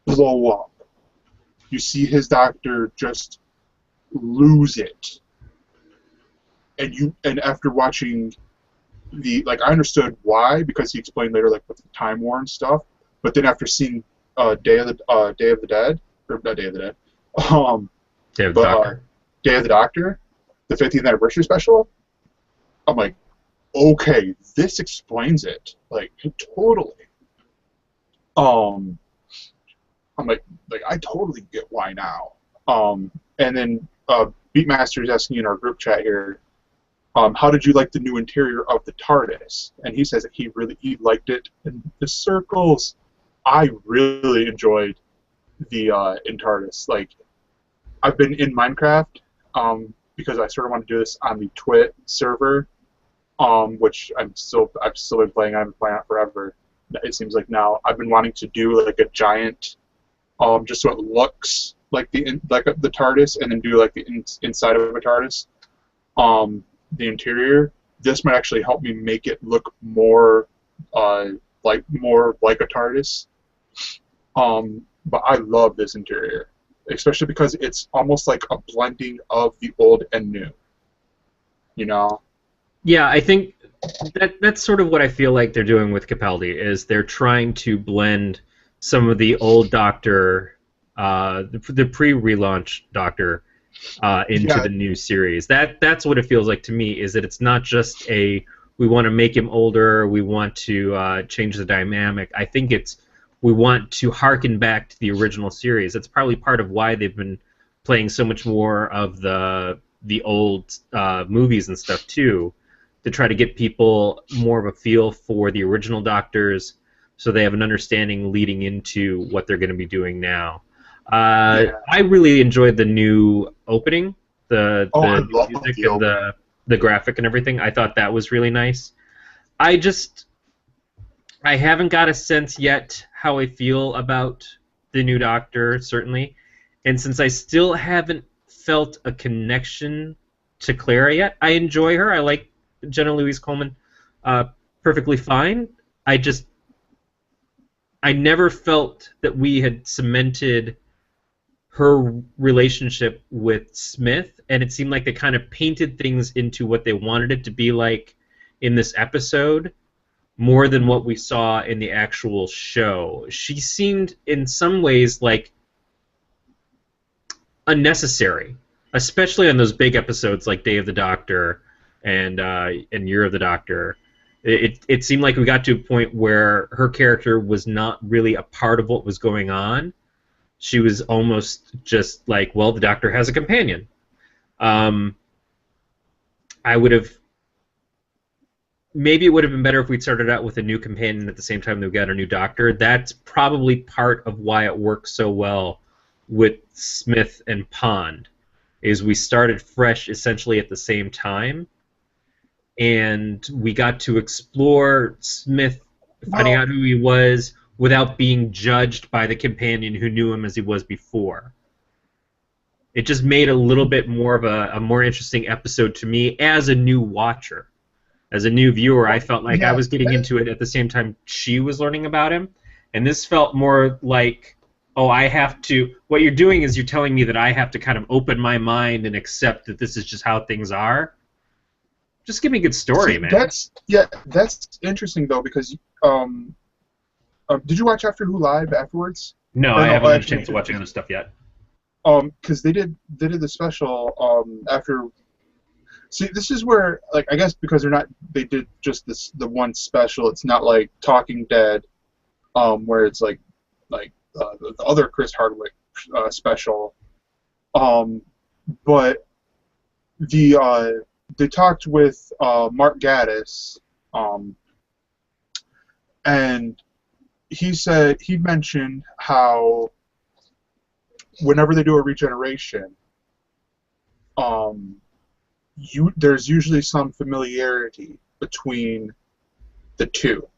blow up. You see his Doctor just lose it, and after watching I understood why, because he explained later like with the Time War and stuff. But then after seeing Day of the Dead, or not Day of the Dead, um, Day of the but Doctor. Day of the Doctor, the 50th anniversary special, I'm like, okay, this explains it, like totally. Um, I'm like I totally get why now. And then Beatmaster is asking in our group chat here, how did you like the new interior of the TARDIS? And he says that he liked it in the circles. I really enjoyed the in TARDIS. Like, I've been in Minecraft because I sort of want to do this on the Twit server, which I've still been playing. I've been playing it forever. It seems like now I've been wanting to do like a giant, just so it looks like the TARDIS, and then do like the inside of a TARDIS, the interior. This might actually help me make it look more like a TARDIS. But I love this interior, especially because it's almost like a blending of the old and new. You know? Yeah, I think that's sort of what I feel like they're doing with Capaldi, is they're trying to blend some of the old Doctor, the pre-relaunch Doctor, into the new series. That's what it feels like to me, is that it's not just we want to make him older, we want to change the dynamic. I think we want to harken back to the original series. That's probably part of why they've been playing so much more of the old movies and stuff too, to try to get people more of a feel for the original Doctors, so they have an understanding leading into what they're going to be doing now. I really enjoyed the new opening, the music and the graphic and everything. I thought that was really nice. I haven't got a sense yet how I feel about the new Doctor, certainly. And since I still haven't felt a connection to Clara yet, I enjoy her. I like Jenna Louise Coleman perfectly fine. I never felt that we had cemented her relationship with Smith, and it seemed like they kind of painted things into what they wanted it to be like in this episode, more than what we saw in the actual show. She seemed, in some ways, like unnecessary, especially on those big episodes like Day of the Doctor and Year of the Doctor. It seemed like we got to a point where her character was not really a part of what was going on. She was almost just like, well, the Doctor has a companion. Maybe it would have been better if we'd started out with a new companion at the same time that we got a new Doctor. That's probably part of why it works so well with Smith and Pond, is we started fresh essentially at the same time, and we got to explore Smith finding out who he was without being judged by the companion who knew him as he was before. It just made a little bit more of a more interesting episode to me as a new watcher. As a new viewer, I felt like I was getting into it at the same time she was learning about him, and this felt more like, oh, I have to... What you're doing is you're telling me that I have to kind of open my mind and accept that this is just how things are. Just give me a good story, man. That's interesting, though, because... did you watch After Who Live afterwards? No, I haven't had a chance to watch other stuff yet. Because they did the special after... See, this is where, like, I guess because they did just the one special. It's not like Talking Dead, where it's like the other Chris Hardwick special. But they talked with Mark Gatiss, and he mentioned how whenever they do a regeneration, there's usually some familiarity between the two.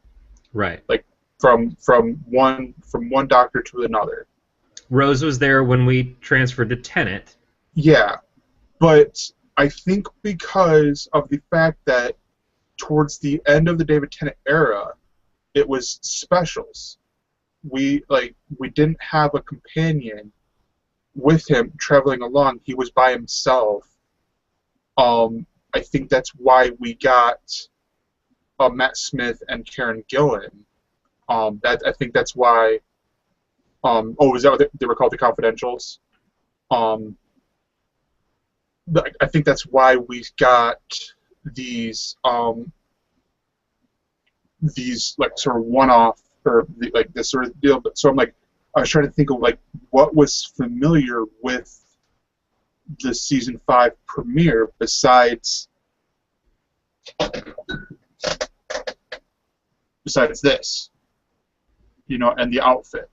Right. Like from one Doctor to another. Rose was there when we transferred to Tennant. Yeah. But I think because of the fact that towards the end of the David Tennant era, it was specials. We didn't have a companion with him traveling along. He was by himself. I think that's why we got Matt Smith and Karen Gillan. I think that's why. Is that what they were called, the Confidentials? I think that's why we got these like sort of one-off or like this sort of deal. But so I'm like, I was trying to think of like what was familiar with the season 5 premiere besides this, and the outfit.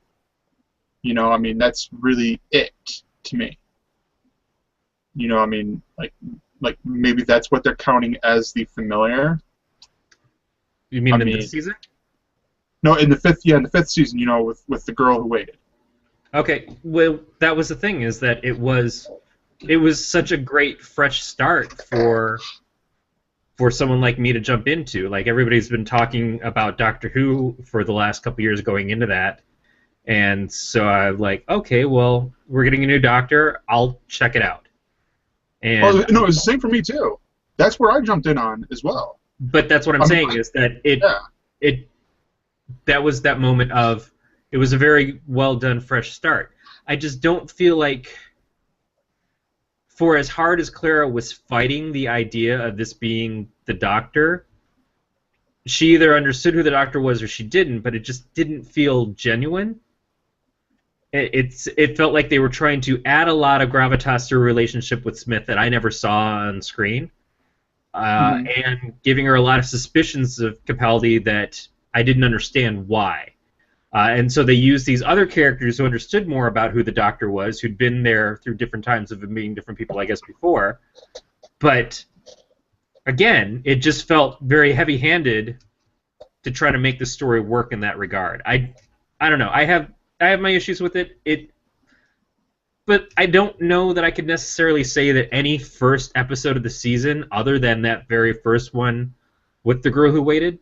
I mean, that's really it to me. I mean, like maybe that's what they're counting as the familiar. You mean in this season? No, in the fifth season, with the girl who waited. Okay, well, that was the thing, is that it was such a great fresh start for someone like me to jump into. Like, everybody's been talking about Doctor Who for the last couple years going into that, and so I'm like, okay, well, we're getting a new Doctor, I'll check it out. And no, it was the same for me too. That's where I jumped in on as well. But that's what I'm saying, is that that was that moment of, it was a very well done fresh start. I just don't feel like, for as hard as Clara was fighting the idea of this being the Doctor, she either understood who the Doctor was or she didn't, but it just didn't feel genuine. It felt like they were trying to add a lot of gravitas to her relationship with Smith that I never saw on screen, and giving her a lot of suspicions of Capaldi that I didn't understand why. And so they used these other characters who understood more about who the Doctor was, who'd been there through different times of meeting different people, I guess, before. But, again, it just felt very heavy-handed to try to make the story work in that regard. I don't know. I have my issues with it. But I don't know that I could necessarily say that any first episode of the season, other than that very first one with the girl who waited,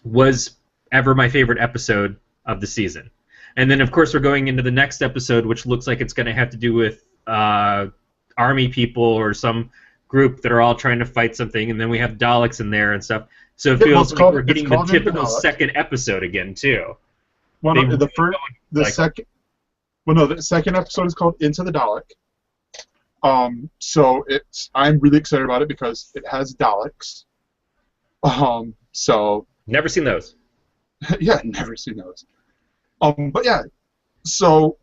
was ever my favorite episode of the season. And then, of course, we're going into the next episode, which looks like it's going to have to do with army people or some group that are all trying to fight something, and then we have Daleks in there and stuff. So it feels like we're getting the typical second episode again, too. Well, no, the second episode is called Into the Dalek. So I'm really excited about it because it has Daleks. So never seen those. Yeah, never seen those. But yeah, so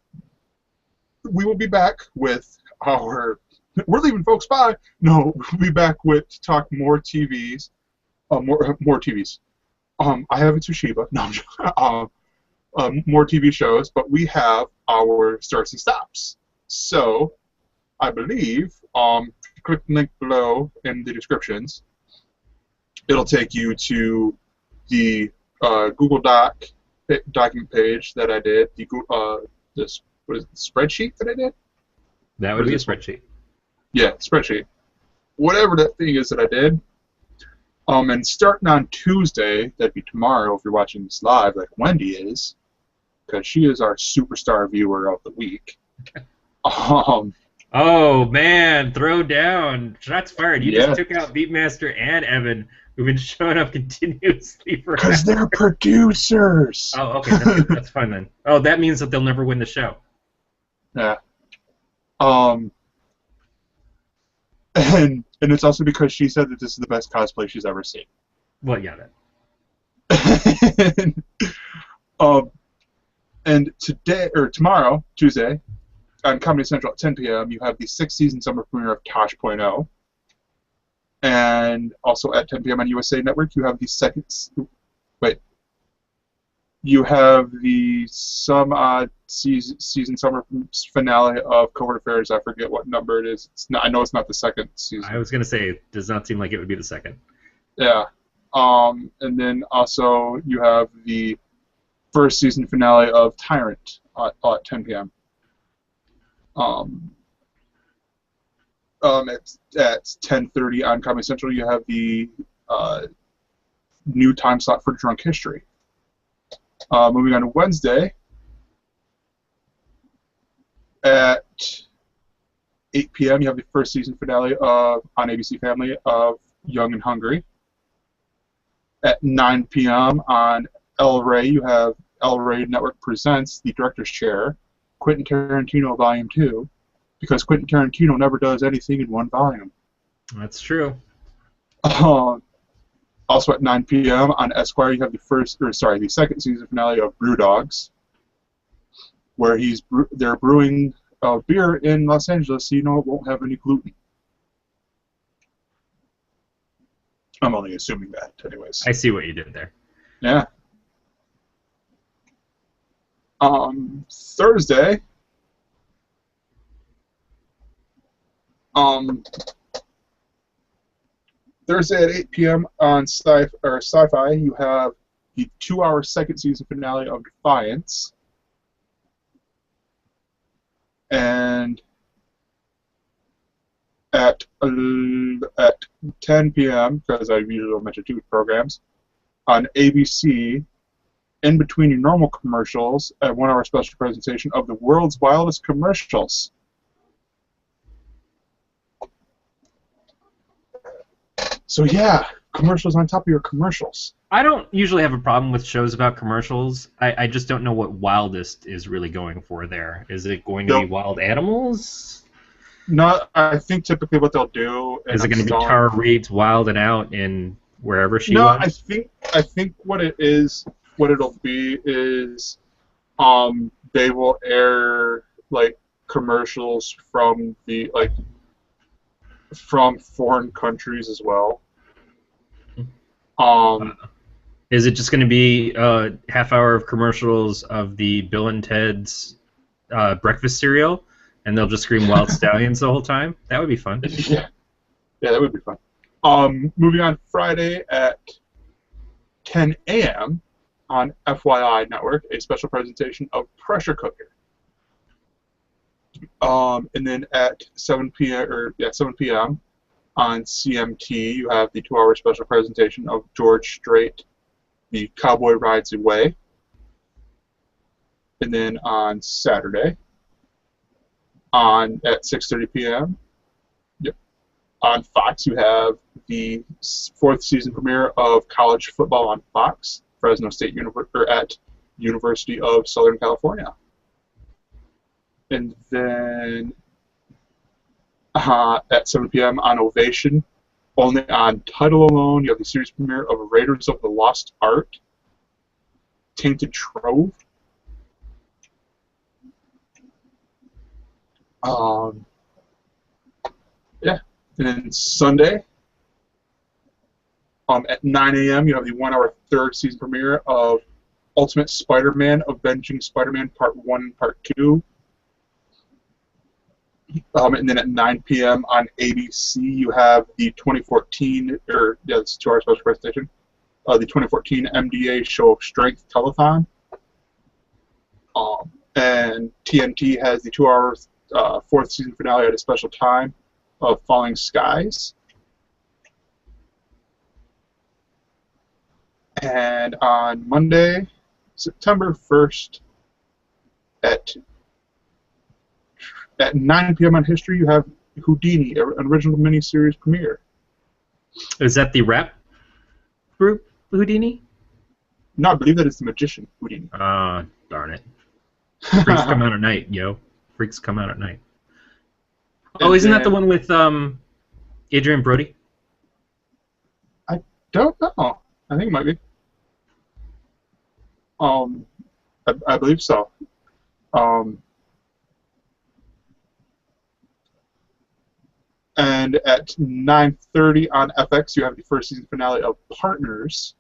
we will be back with our. We're leaving, folks. Bye. No, we'll be back with to talk more TVs. More TVs. I have a Toshiba. No, more TV shows, but we have our starts and stops. So, I believe, click the link below in the descriptions. It'll take you to the Google document page that I did. This spreadsheet that I did. That would be a spreadsheet. Yeah, spreadsheet. Whatever that thing is that I did. And starting on Tuesday, that'd be tomorrow if you're watching this live, like Wendy is, because she is our superstar viewer of the week. Oh man, throw down! Shots fired! You just took out Beatmaster and Evan, who've been showing up continuously forever. Because they're producers. Oh, okay, that's fine then. Oh, that means that they'll never win the show. Yeah. And it's also because she said that this is the best cosplay she's ever seen. Well, yeah, that. And tomorrow, Tuesday, on Comedy Central at 10 p.m., you have the 6th season summer premiere of Tosh.0. And also at 10 p.m. on USA Network, you have the some odd season summer finale of Covert Affairs. I forget what number it is. I know it's not the 2nd season. I was going to say, it does not seem like it would be the 2nd. Yeah. And then also you have the 1st season finale of Tyrant at 10 p.m. At 10:30 on Comedy Central, you have the new time slot for Drunk History. Moving on to Wednesday, at 8 p.m., you have the 1st season finale on ABC Family of Young and Hungry. At 9 p.m. on El Rey, you have El Rey Network Presents The Director's Chair, Quentin Tarantino Volume 2, because Quentin Tarantino never does anything in one volume. That's true. Also at 9 p.m. on Esquire, you have the second season finale of Brew Dogs, where they're brewing beer in Los Angeles, so you know it won't have any gluten. I'm only assuming that, anyways. I see what you did there. Yeah. Thursday. Thursday at 8 p.m. on Sci-Fi, you have the 2-hour second season finale of Defiance. And at 10 p.m., because I usually don't mention two programs, on ABC, in between your normal commercials, a 1-hour special presentation of the world's wildest commercials. So yeah, commercials on top of your commercials. I don't usually have a problem with shows about commercials. I just don't know what Wildest is really going for there. Is it going to be wild animals? No, I think typically what they'll do is it going to be Tara Reid's Wild and Out in wherever she was? No, I think what it'll be is they will air like commercials from from foreign countries as well. Is it just going to be a half hour of commercials of the Bill and Ted's breakfast cereal, and they'll just scream Wild Stallions the whole time? That would be fun. Yeah, that would be fun. Moving on, Friday at 10 a.m. on FYI Network, a special presentation of Pressure Cooker. And then at 7 p.m. on CMT, you have the 2-hour special presentation of George Strait, The Cowboy Rides Away. And then on Saturday, at 6:30 p.m., on Fox, you have the 4th season premiere of College Football on Fox, Fresno State at University of Southern California. And then at 7 p.m. on Ovation, only on title alone, you have the series premiere of Raiders of the Lost Ark, Tainted Trove. And then Sunday, at 9 a.m., you have the 1-hour 3rd season premiere of Ultimate Spider-Man, Avenging Spider-Man Part 1 and Part 2. And then at 9 p.m. on ABC, you have the 2014, it's a 2-hour special presentation, the 2014 MDA Show of Strength Telethon. And TNT has the 2-hour 4th season finale at a special time of Falling Skies. And on Monday, September 1st, at 9 p.m. on History, you have Houdini, an original miniseries premiere. Is that the rap group, Houdini? No, I believe that it's the magician, Houdini. Darn it. Freaks come out at night, yo. Freaks come out at night. Oh, isn't that the one with Adrian Brody? I don't know. I think it might be. I believe so. And at 9:30 on FX, you have the 1st season finale of Partners.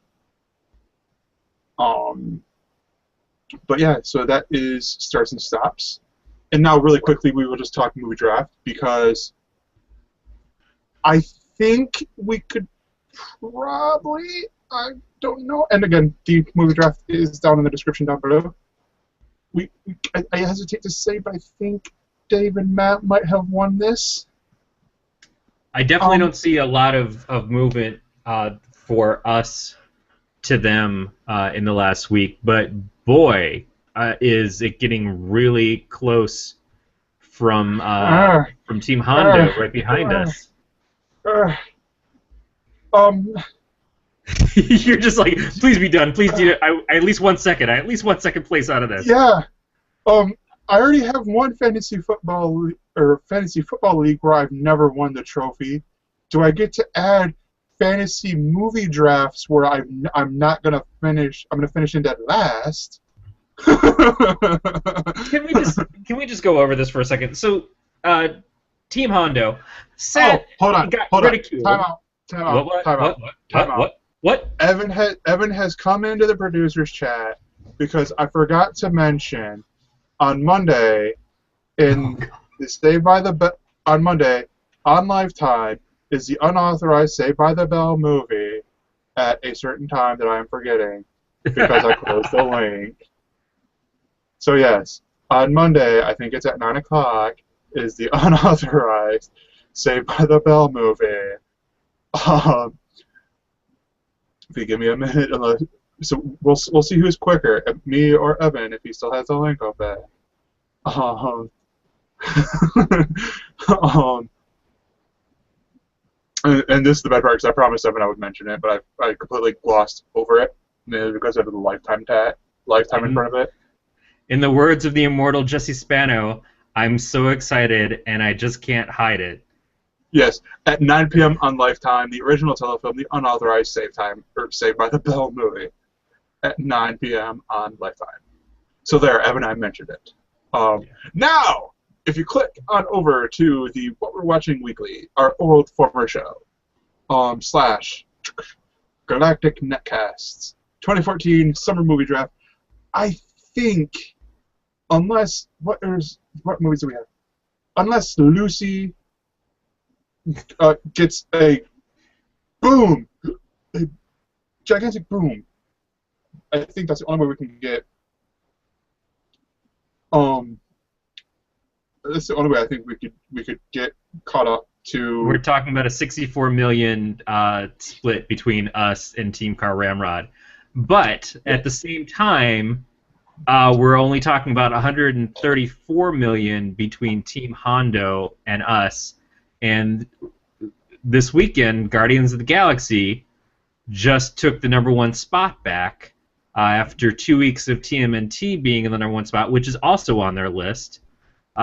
But yeah, so that is starts and stops. And now, really quickly, we will just talk movie draft because I think we could probably, I don't know. And again, the movie draft is down in the description down below. I hesitate to say, but I think Dave and Matt might have won this. I definitely don't see a lot of movement for us to them in the last week, but boy, is it getting really close from Team Honda right behind us. You're just like, please be done. Please do it. I at least 1 second. I at least 1 second place out of this. Yeah. I already have one fantasy football league where I've never won the trophy. Do I get to add fantasy movie drafts where I'm not gonna finish? I'm gonna finish in dead last. Can we just go over this for a second? So, Team Hondo said, hold on. ridiculed. Time out. What? Evan has come into the producers chat because I forgot to mention on Monday on Monday on Lifetime is the unauthorized Saved by the Bell movie at a certain time that I am forgetting because I closed the link. So yes, on Monday, I think it's at 9 o'clock, is the unauthorized Saved by the Bell movie. If you give me a minute, so we'll see who's quicker, me or Evan, if he still has the link open. And this is the bad part because I promised Evan I would mention it, but I completely glossed over it because of the Lifetime in front of it. In the words of the immortal Jesse Spano, I'm so excited and I just can't hide it. Yes, at 9 p.m. on Lifetime, the original telefilm, the unauthorized Saved by the Bell movie, at 9 p.m. on Lifetime. So there, Evan and I mentioned it. Now, if you click on over to the What We're Watching Weekly, our old former show, / Galactic Netcasts, 2014 Summer Movie Draft, I think, unless, what movies do we have? Unless Lucy gets a boom, a gigantic boom. I think that's the only way we can get. That's the only way I think we could get caught up to. We're talking about a 64 million split between us and Team Car Ramrod, but at the same time, we're only talking about 134 million between Team Hondo and us. And this weekend, Guardians of the Galaxy just took the #1 spot back after 2 weeks of TMNT being in the #1 spot, which is also on their list.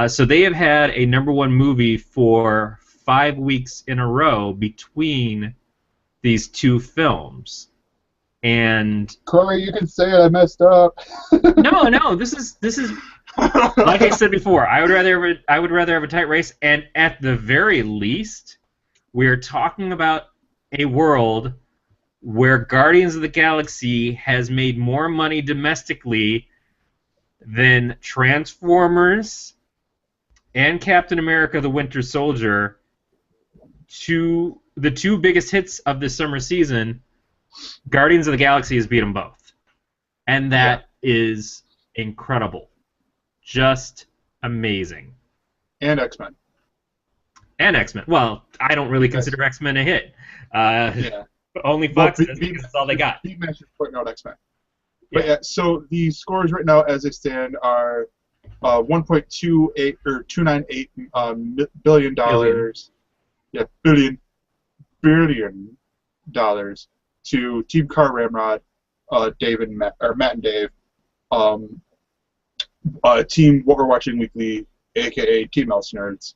So they have had a #1 movie for 5 weeks in a row between these two films. And Corey, you can say it. I messed up. No. This is like I said before. I would rather have a tight race. And at the very least, we're talking about a world where Guardians of the Galaxy has made more money domestically than Transformers and Captain America: The Winter Soldier, the two biggest hits of this summer season. Guardians of the Galaxy has beat them both. And that is incredible. Just amazing. And X-Men. Well, I don't really consider X-Men a hit. Only Fox does because that's all they got. Pete mentioned pointing out X-Men. But yeah, so the scores right now as they stand are 1.28 or 298 billion dollars. Yeah, billion dollars to Team Car Ramrod, Matt and Dave, Team What We're Watching Weekly, aka Team Mouse Nerds,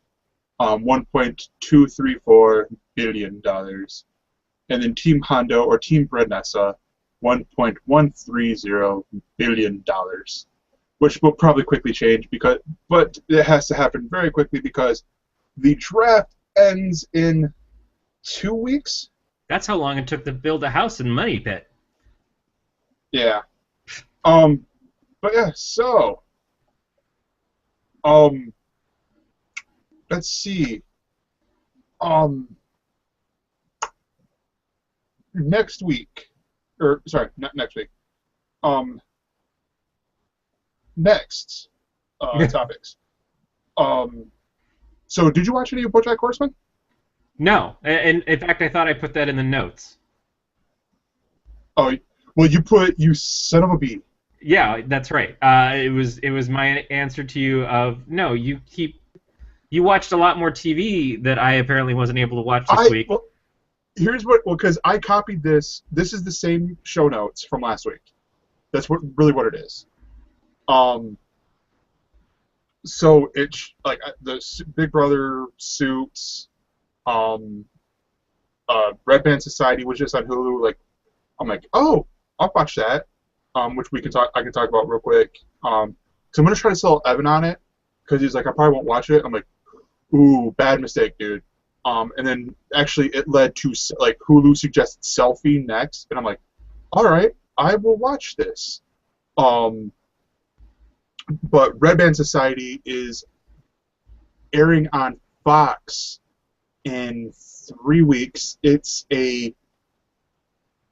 $1.234 billion, and then Team Hondo or Team Brednessa, $1.130 billion, which will probably quickly change but it has to happen very quickly because the draft ends in 2 weeks. That's how long it took to build a house in Money Pit. Yeah. But yeah, so let's see. Next week, or sorry, not next week. Next topics. So did you watch any of Bojack Horsemen? No, and in fact, I thought I put that in the notes. Oh, well, you son of a bee. Yeah, that's right. It was my answer to you of no. You watched a lot more TV that I apparently wasn't able to watch this week. Well, here's what, well, because I copied this. This is the same show notes from last week. That's what it is. Um, so it's like the Big Brother, Suits, um, Red Band Society was just on Hulu. Like, I'm like, oh, I'll watch that. Which we can talk. I can talk about real quick. So I'm gonna try to sell Evan on it because he's like, I probably won't watch it. I'm like, ooh, bad mistake, dude. And then actually it led to like Hulu suggested Selfie next, and I'm like, all right, I will watch this. But Red Band Society is airing on Fox in 3 weeks. It's a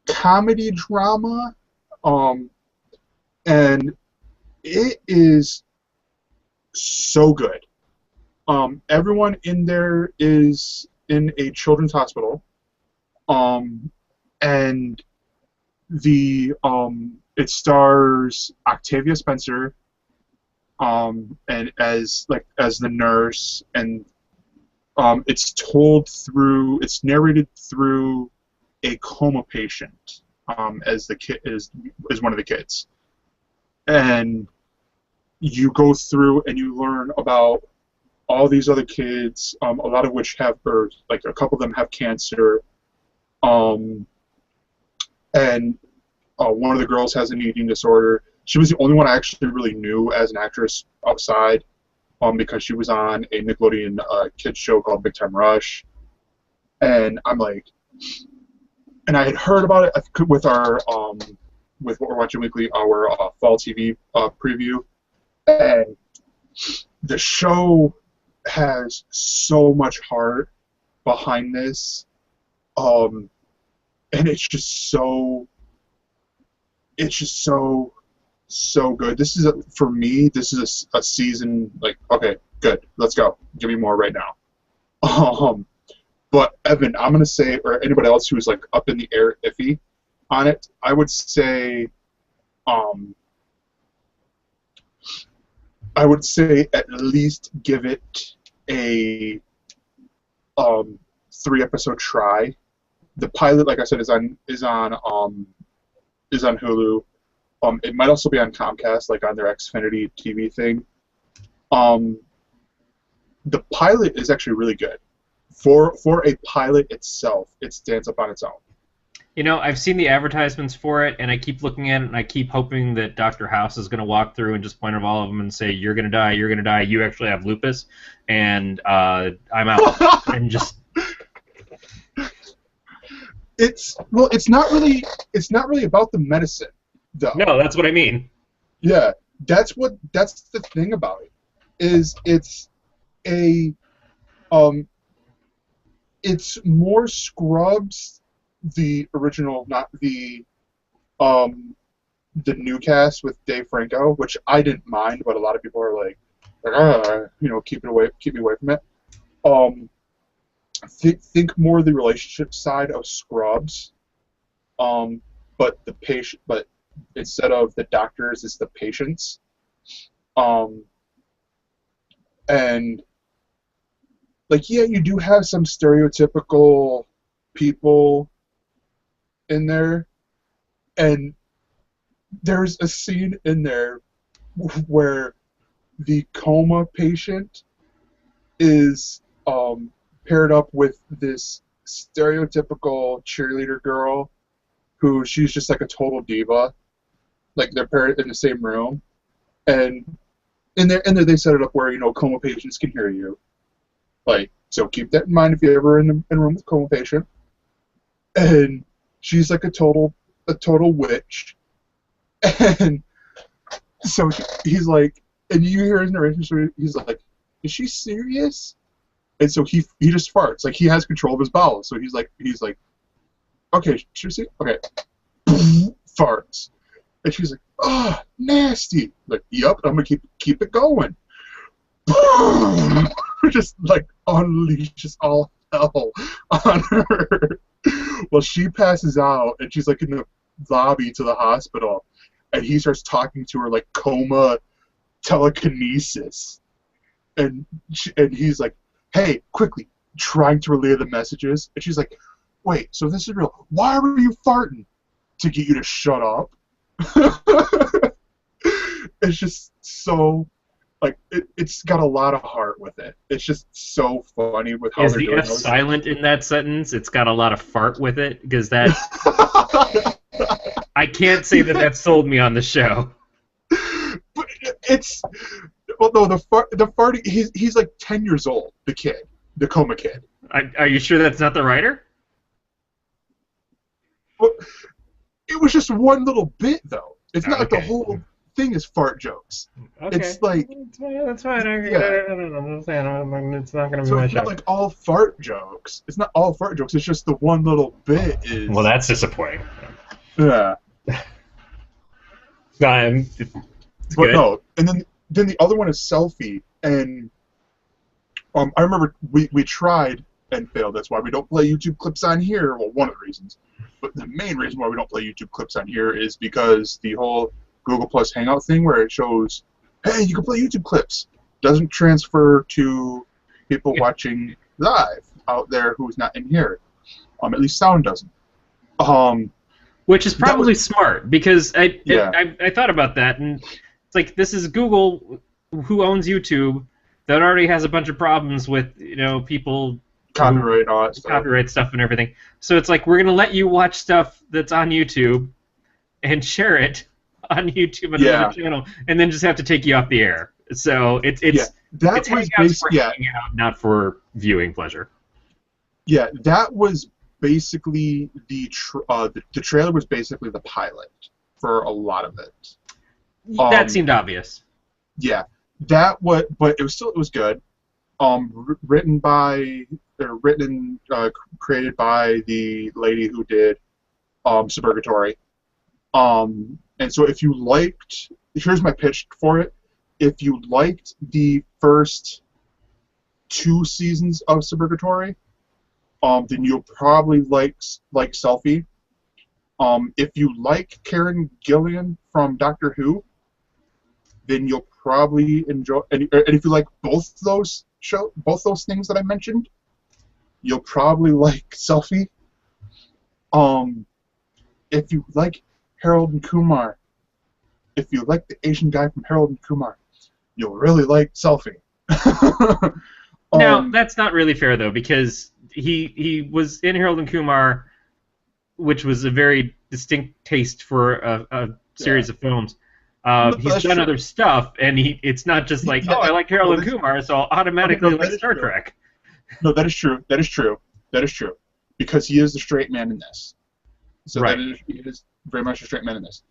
comedy drama, and it is so good. Everyone in there is in a children's hospital, and it stars Octavia Spencer, and as the nurse, and it's narrated through a coma patient, as the kid is one of the kids, and you go through and you learn about all these other kids, a lot of which have, or like a couple of them have cancer, and one of the girls has an eating disorder. She was the only one I actually really knew as an actress outside, because she was on a Nickelodeon kids show called Big Time Rush, and I'm like, and I had heard about it with our with what we're watching weekly, our fall TV preview, and the show has so much heart behind this, and it's just so good. This is for me. This is a season, like, okay, good, let's go. Give me more right now. But Evan, I'm gonna say, or anybody else who's like up in the air iffy on it, I would say at least give it a 3-episode try. The pilot, like I said, is on Hulu. It might also be on Comcast, like on their Xfinity TV thing. The pilot is actually really good. For a pilot itself, it stands up on its own. You know, I've seen the advertisements for it, and I keep looking at it, and I keep hoping that Dr. House is going to walk through and just point at all of them and say, "You're going to die. You're going to die. You actually have lupus," and I'm out. And just it's not really about the medicine, though. No, that's what I mean. Yeah, that's the thing about it, is it's more Scrubs, the original, not the new cast with Dave Franco, which I didn't mind, but a lot of people are like, keep me away from it. Think more the relationship side of Scrubs, but instead of the doctors, it's the patients, and like, yeah, you do have some stereotypical people in there, and there's a scene in there where the coma patient is paired up with this stereotypical cheerleader girl who she's just like a total diva. Like, they're paired in the same room, and in there they set it up where, coma patients can hear you. Like, so keep that in mind if you're ever in a room with a coma patient. And she's like a total witch. And so he's like, and you hear his narration, he's like, is she serious? And so he just farts. Like, he has control of his bowels. So he's like, okay, seriously? Okay. Farts. And she's like, oh, nasty. Like, yep, I'm going to keep it going. Just like unleashes all hell on her. Well, she passes out, and she's like in the lobby to the hospital, and he starts talking to her like coma telekinesis, and he's like, hey, quickly, trying to relay the messages, and she's like, wait, so this is real. Why were you farting? To get you to shut up. It's just so, like, it's got a lot of heart with it. It's just so funny with how Is they're the doing F silent in that sentence? It's got a lot of fart with it? Because that... I can't say that that sold me on the show. But it's... Well, no, the farting... He's like 10 years old, the kid. The coma kid. Are you sure that's not the writer? Well, it was just one little bit, though. It's not like the Okay. whole thing is fart jokes. Okay. It's like... That's fine. It's not going to be So my it's show. not like all fart jokes. It's not all fart jokes. It's just the one little bit is... Well, that's disappointing. Yeah. It's But good. no, and then the other one is Selfie, and I remember we tried and failed. That's why we don't play YouTube clips on here. Well, one of the reasons. But the main reason why we don't play YouTube clips on here is because the whole Google Plus Hangout thing where it shows, hey, you can play YouTube clips, doesn't transfer to people watching live out there who's not in here. At least sound doesn't. Which is probably smart, because I thought about that, and it's like, this is Google, who owns YouTube, that already has a bunch of problems with, people... Copyright and all that stuff. Copyright stuff and everything. So it's like, we're going to let you watch stuff that's on YouTube and share it on YouTube on another channel, and then just have to take you off the air. So it's Hangouts for hanging out, not for viewing pleasure. Yeah, that was basically the trailer was basically the pilot for a lot of it. That seemed obvious. Yeah, but it was good. Created by the lady who did Suburgatory. And so if you liked, here's my pitch for it. If you liked the first 2 seasons of Suburgatory, then you'll probably like Selfie. If you like Karen Gillan from Doctor Who, then you'll probably enjoy. And if you like both those things that I mentioned, you'll probably like Selfie. If you like Harold and Kumar, if you like the Asian guy from Harold and Kumar, you'll really like Selfie. Now, that's not really fair, though, because he was in Harold and Kumar, which was a very distinct taste for a series of films. He's done other stuff, and it's not just like, I like Harold and Kumar, so I'll automatically like Star Trek. No, that is true. That is true. That is true. Because he is the straight man in this. So right. He is very much a straight man in this.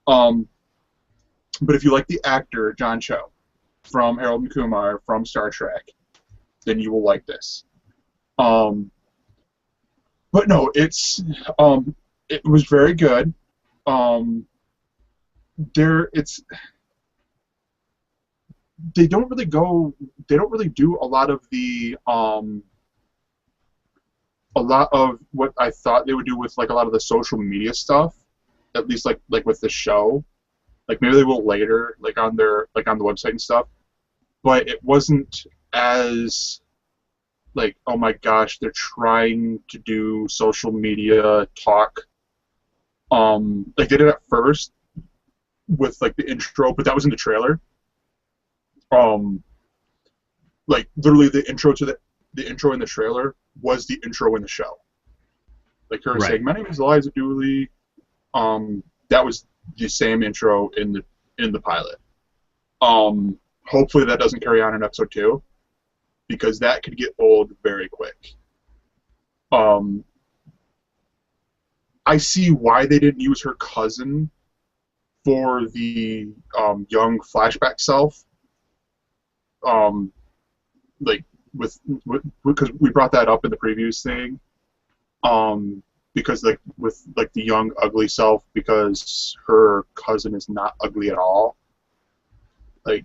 But if you like the actor, John Cho, from Harold and Kumar, from Star Trek, then you will like this. But no, it was very good. They don't really do a lot of what I thought they would do with like a lot of the social media stuff, at least like with the show. Like maybe they will later, like on the website and stuff. But it wasn't as like, oh my gosh, they're trying to do social media talk. Like they did it at first with like the intro, but that was in the trailer. Like literally the intro in the trailer was the intro in the show. Like her saying, "My name is Eliza Dooley." That was the same intro in the pilot. Hopefully that doesn't carry on in episode 2, because that could get old very quick. I see why they didn't use her cousin for the young flashback self. Like because we brought that up in the previous thing. Because like with like the young ugly self, because her cousin is not ugly at all. Like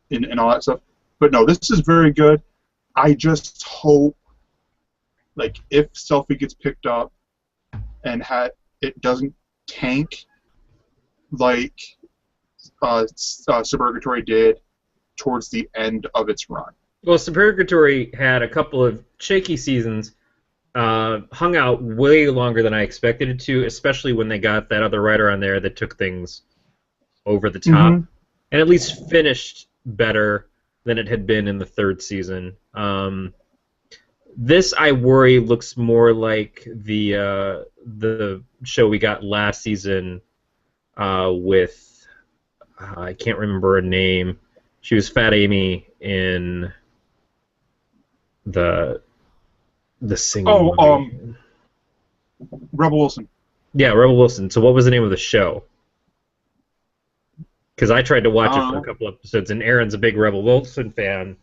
and all that stuff. But no, this is very good. I just hope, like, if Selfie gets picked up and it doesn't tank like Suburgatory did towards the end of its run. Well, Suburgatory had a couple of shaky seasons, hung out way longer than I expected it to, especially when they got that other writer on there that took things over the top, and at least finished better than it had been in the third season. This, I worry, looks more like the show we got last season with I can't remember her name. She was Fat Amy in the singing movie. Rebel Wilson. Yeah, Rebel Wilson. So what was the name of the show? Because I tried to watch it for a couple episodes, and Aaron's a big Rebel Wilson fan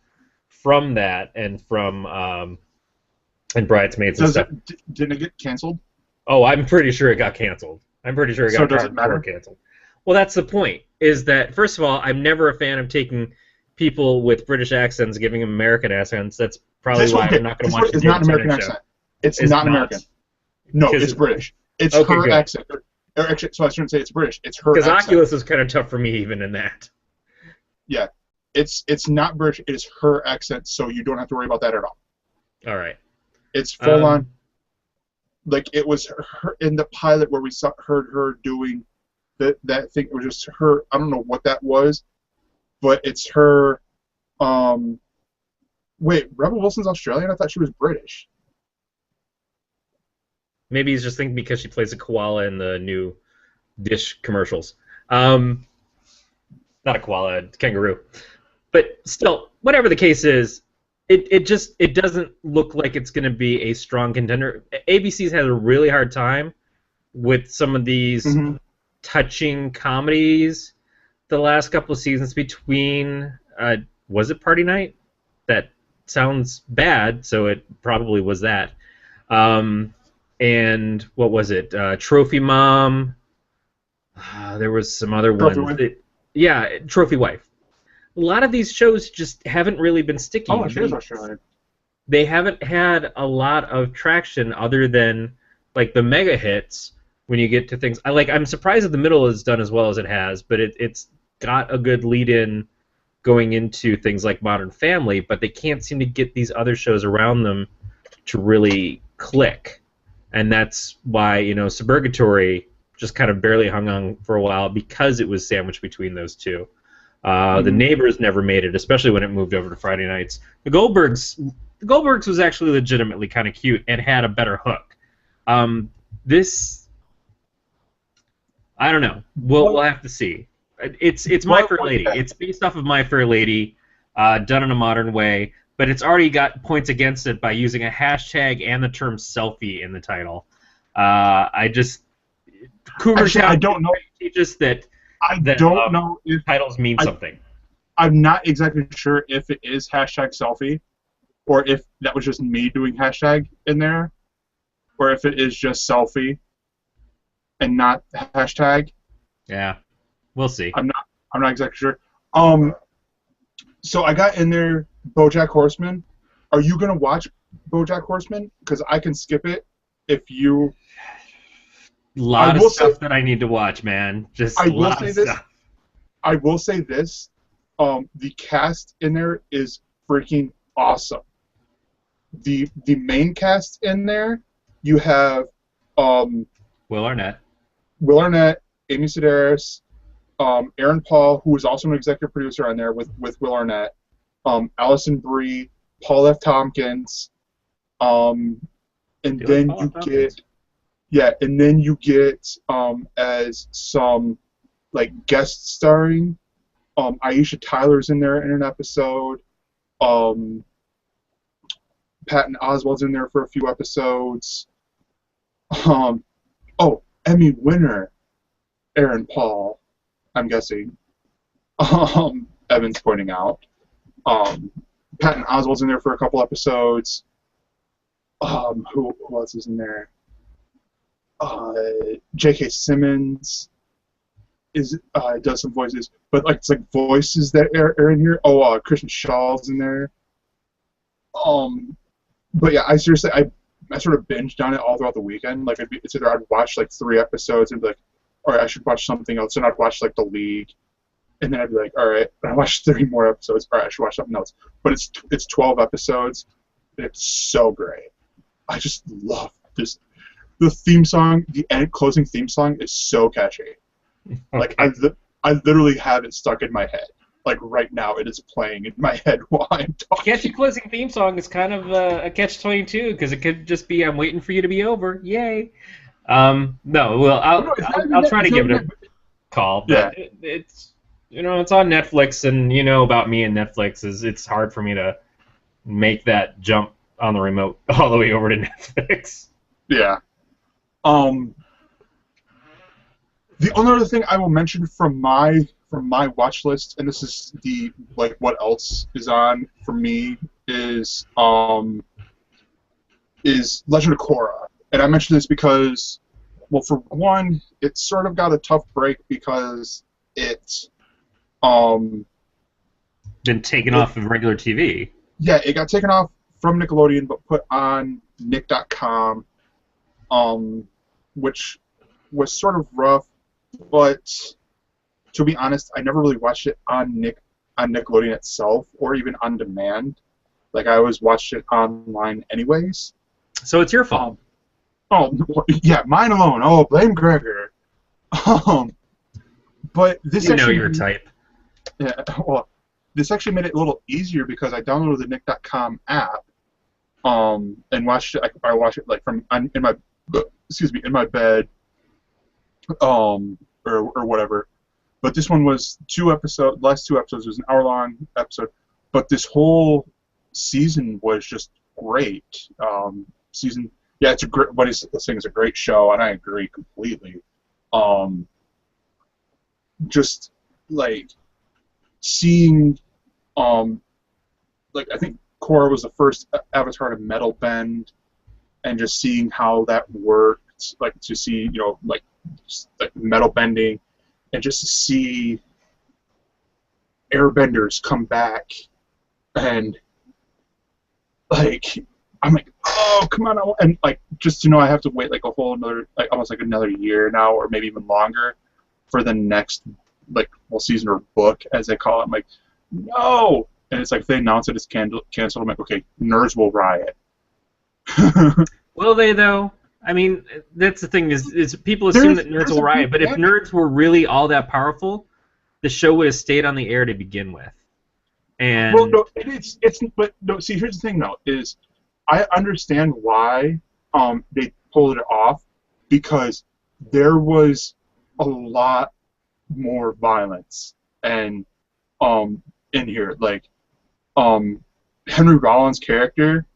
from that and from and Bridesmaids and stuff. Didn't it get canceled? Oh, I'm pretty sure it got canceled. I'm pretty sure it got canceled. Well, that's the point, is that, first of all, I'm never a fan of taking people with British accents and giving them American accents. That's probably why I'm not going to watch the It's not an American accent. It's not American. No, it's British. It's her accent. Actually, so I shouldn't say it's British. It's her accent. Because Oculus is kind of tough for me even in that. Yeah. It's not British. It is her accent, so you don't have to worry about that at all. All right. It's full on. Like, it was her in the pilot where we heard her doing that thing. It was just her. I don't know what that was, but it's her. Wait, Rebel Wilson's Australian? I thought she was British. Maybe he's just thinking because she plays a koala in the new Dish commercials. Not a koala, a kangaroo. But still, whatever the case is, it doesn't look like it's going to be a strong contender. ABC's had a really hard time with some of these touching comedies the last couple of seasons between, was it Party Night? That sounds bad, so it probably was that. And what was it? Trophy Mom. There was some other ones. Yeah, Trophy Wife. A lot of these shows just haven't really been sticky. Oh, she is Australian. They haven't had a lot of traction other than like the mega hits when you get to things. I'm surprised that The Middle has done as well as it has, but it's got a good lead-in going into things like Modern Family, but they can't seem to get these other shows around them to really click. And that's why, Suburgatory just kind of barely hung on for a while because it was sandwiched between those two. The Neighbors never made it, especially when it moved over to Friday nights. The Goldbergs was actually legitimately kind of cute and had a better hook. This, I don't know. We'll have to see. It's My Fair Lady. It's based off of My Fair Lady, done in a modern way, but it's already got points against it by using a hashtag and the term selfie in the title. I don't know. Teaches that. I don't know if titles mean something. I'm not exactly sure if it is hashtag selfie, or if that was just me doing hashtag in there, or if it is just selfie and not hashtag. Yeah, we'll see. I'm not exactly sure. So I got in there Bojack Horsemen. Are you gonna watch Bojack Horsemen? Because I can skip it if you. A lot of stuff that I need to watch, man. Just a lot of stuff. I will say this. The cast in there is freaking awesome. The main cast in there, you have Will Arnett, Amy Sedaris, Aaron Paul, who is also an executive producer on there with Will Arnett, Allison Brie, Paul F. Tompkins, and then you get as some like guest starring. Aisha Tyler's in there in an episode. Patton Oswalt's in there for a few episodes. Emmy winner Aaron Paul, I'm guessing. Evan's pointing out. Patton Oswalt's in there for a couple episodes. Who else is in there? J.K. Simmons does some voices, but it's like voices that are in here. Christian Shaw's in there. But yeah, I sort of binged on it all throughout the weekend. Like it's either I'd watch like 3 episodes and be like, all right, I should watch something else, and I'd watch like The League, and then I'd be like, all right, I watched 3 more episodes. All right, I should watch something else. But it's 12 episodes. And it's so great. I just love this. The theme song, the end closing theme song, is so catchy. Like I literally have it stuck in my head. Like right now, it is playing in my head while I'm talking. Catchy closing theme song is kind of a catch-22 because it could just be "I'm waiting for you to be over." Yay. No, well, No, I'll try to give it a call, but it's it's on Netflix, and you know about me and Netflix is it's hard for me to make that jump on the remote all the way over to Netflix. Yeah. The only other thing I will mention from my watch list, and this is the like what else is on for me is Legend of Korra, and I mention this because, well, for one, it sort of got a tough break because it's been taken off of regular TV. Yeah, it got taken off from Nickelodeon, but put on Nick.com, which was sort of rough. But to be honest, I never really watched it on Nickelodeon itself, or even on demand. Like I always watched it online, anyways. So it's your fault. Yeah, mine alone. Oh, blame Gregor. But this you actually, know your type. Yeah, well, this actually made it a little easier because I downloaded the Nick.com app, and watched it. I watched it like in my bed, or whatever. But this one was last two episodes was an hour-long episode, but this whole season was just great. Yeah, it's a great. What he's saying is a great show, and I agree completely. Just like seeing, like I think Korra was the first Avatar to metal bend, and just seeing how that worked, like to see like metal bending, and just to see airbenders come back, and like I'm like, oh come on, and like just to know I have to wait like a whole another almost like another year now, or maybe even longer, for the next season or book as they call it. I'm like, no, and it's like if they announce it as canceled. I'm like, okay, nerds will riot. Will they though? I mean, that's the thing is people assume that nerds will riot, but if nerds were really all that powerful, the show would have stayed on the air to begin with. And well, no, but no. See, here's the thing though: is I understand why they pulled it off, because there was a lot more violence and in here, like Henry Rollins' character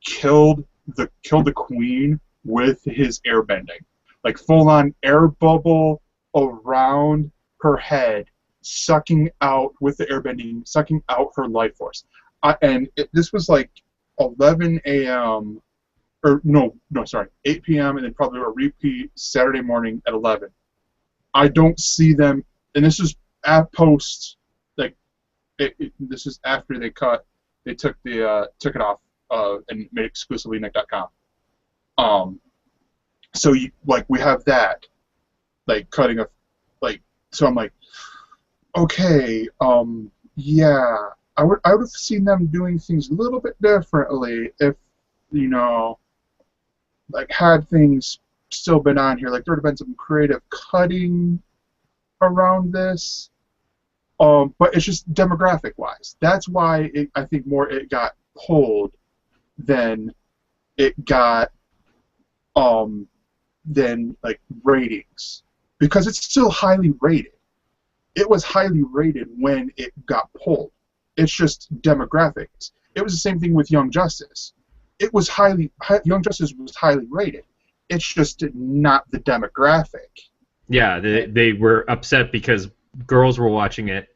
killed the queen with his airbending, like full-on air bubble around her head, sucking out with the airbending, sucking out her life force. This was like 11 a.m. or no, sorry, 8 p.m. and then probably a repeat Saturday morning at 11. I don't see them, and this is at post, like this is after they took it off and made it exclusively Nick.com. So we have that, like cutting a, like, so I'm like, okay, yeah, I would have seen them doing things a little bit differently if, like had things still been on here, like there would have been some creative cutting around this. But it's just demographic wise. That's why I think more it got pulled than it got than like ratings, because it's still highly rated. It was highly rated when it got pulled. It's just demographics. It was the same thing with Young Justice. It was Young Justice was highly rated. It's just not the demographic. Yeah, they were upset because girls were watching it,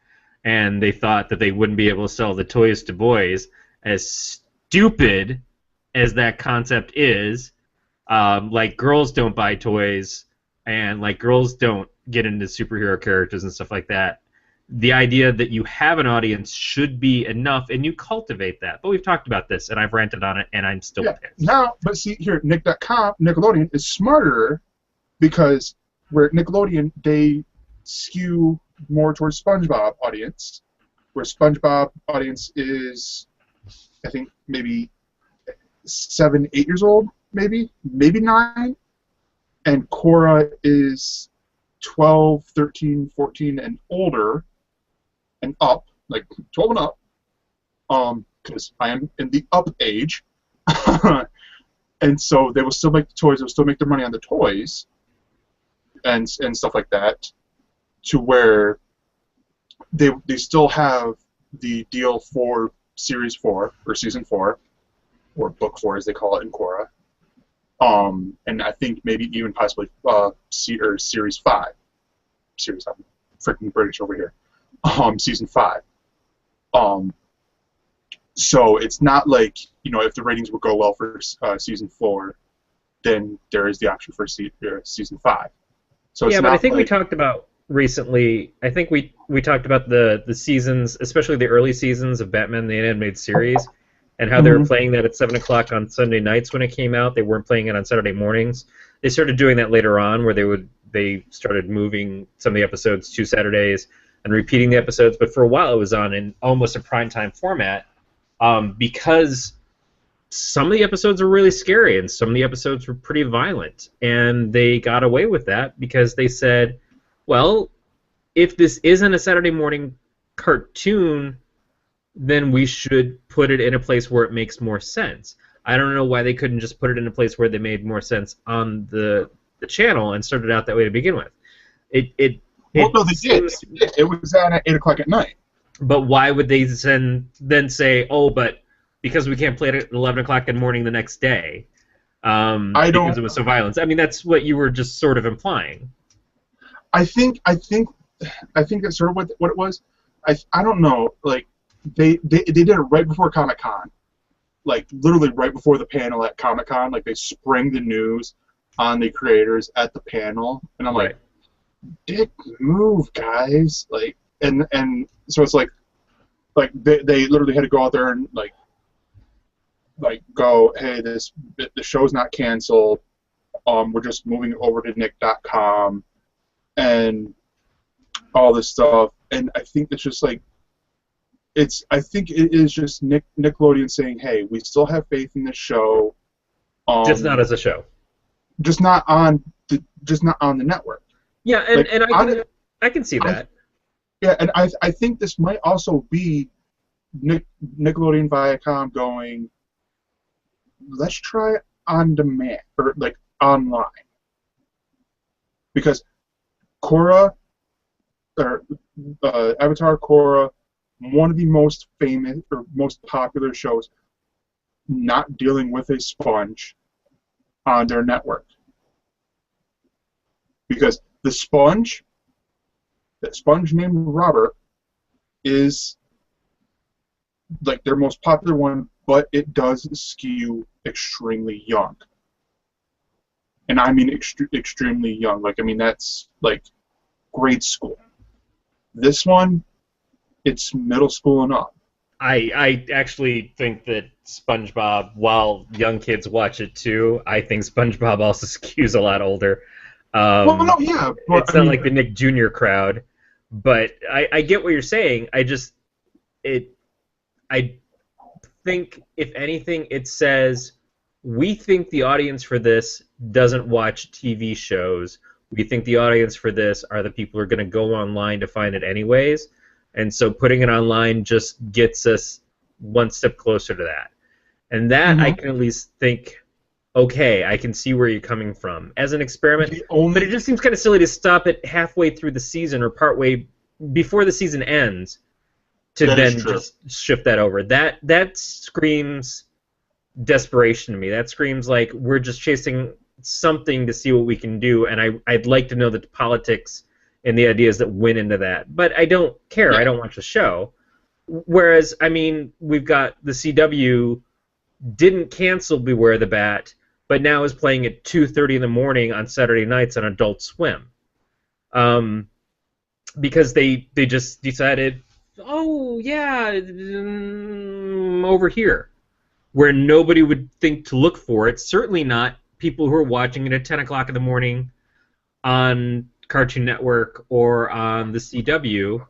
and they thought that they wouldn't be able to sell the toys to boys. As stupid as that concept is, like girls don't buy toys, and like girls don't get into superhero characters and stuff like that. The idea that you have an audience should be enough, and you cultivate that. But we've talked about this, and I've ranted on it, and I'm still pissed. Now, but see here, Nickelodeon is smarter, because where Nickelodeon, they skew more towards SpongeBob audience, where SpongeBob audience is, I think, maybe 7, 8 years old, maybe 9, and Cora is 12, 13, 14, and older, and up, like 12 and up, because I am in the up age, and so they will still make the toys, they'll still make their money on the toys, and stuff like that, to where they still have the deal for Series 4, or Season 4, or Book 4 as they call it in Cora, and I think maybe even possibly Series 5. Series, I'm freaking British over here. Season 5. So it's not like, if the ratings would go well for Season 4, then there is the option for Season 5. So it's yeah, not but I think like, we talked about recently. I think we talked about the seasons, especially the early seasons of Batman the Animated Series, and how they were playing that at 7 o'clock on Sunday nights when it came out. They weren't playing it on Saturday mornings. They started doing that later on, where they started moving some of the episodes to Saturdays and repeating the episodes. But for a while, it was on in almost a primetime format, because some of the episodes were really scary and some of the episodes were pretty violent, and they got away with that because they said, well, if this isn't a Saturday morning cartoon, then we should put it in a place where it makes more sense. I don't know why they couldn't just put it in a place where they made more sense on the channel and started out that way to begin with. well, no, they did. It was on at 8 o'clock at night. But why would they then say, oh, but because we can't play it at 11 o'clock in the morning the next day, because it was so violent? I mean, that's what you were just sort of implying. I think that's sort of what it was. I don't know. Like they did it right before Comic-Con, like literally right before the panel at Comic-Con. Like they spring the news on the creators at the panel, and I'm like, dick move, guys. Like, and so it's like they literally had to go out there and like go, hey, the show's not canceled. We're just moving it over to Nick.com and all this stuff. And I think it's just like I think it is just Nickelodeon saying, hey, we still have faith in this show. Just not as a show. Just not on the network. Yeah, and I can see that. Yeah, and I think this might also be Nickelodeon Viacom going, let's try on demand or like online, because Korra or Avatar Korra, one of the most famous or most popular shows, not dealing with a sponge on their network, because the sponge named Robert is like their most popular one, but it does skew extremely young. And I mean extremely young. Like, I mean, that's like grade school. This one, it's middle school and up. I actually think that SpongeBob, while young kids watch it too, I think SpongeBob also skews a lot older. Well, no, yeah. But, it's not like the Nick Jr. crowd, but I get what you're saying. I think, if anything, it says, we think the audience for this doesn't watch TV shows. We think the audience for this are the people who are going to go online to find it anyways. And so putting it online just gets us one step closer to that. And that I can at least think, okay, I can see where you're coming from as an experiment. But it just seems kind of silly to stop it halfway through the season or partway before the season ends to then just shift that over. That screams desperation to me. That screams like we're just chasing something to see what we can do, and I'd like to know the politics and the ideas that went into that. But I don't care. Yeah. I don't watch the show. Whereas, I mean, we've got the CW didn't cancel Beware the Bat, but now is playing at 2:30 in the morning on Saturday nights on Adult Swim. Because they just decided, oh, yeah, over here, where nobody would think to look for it. Certainly not people who are watching it at 10 o'clock in the morning on Cartoon Network or on the CW.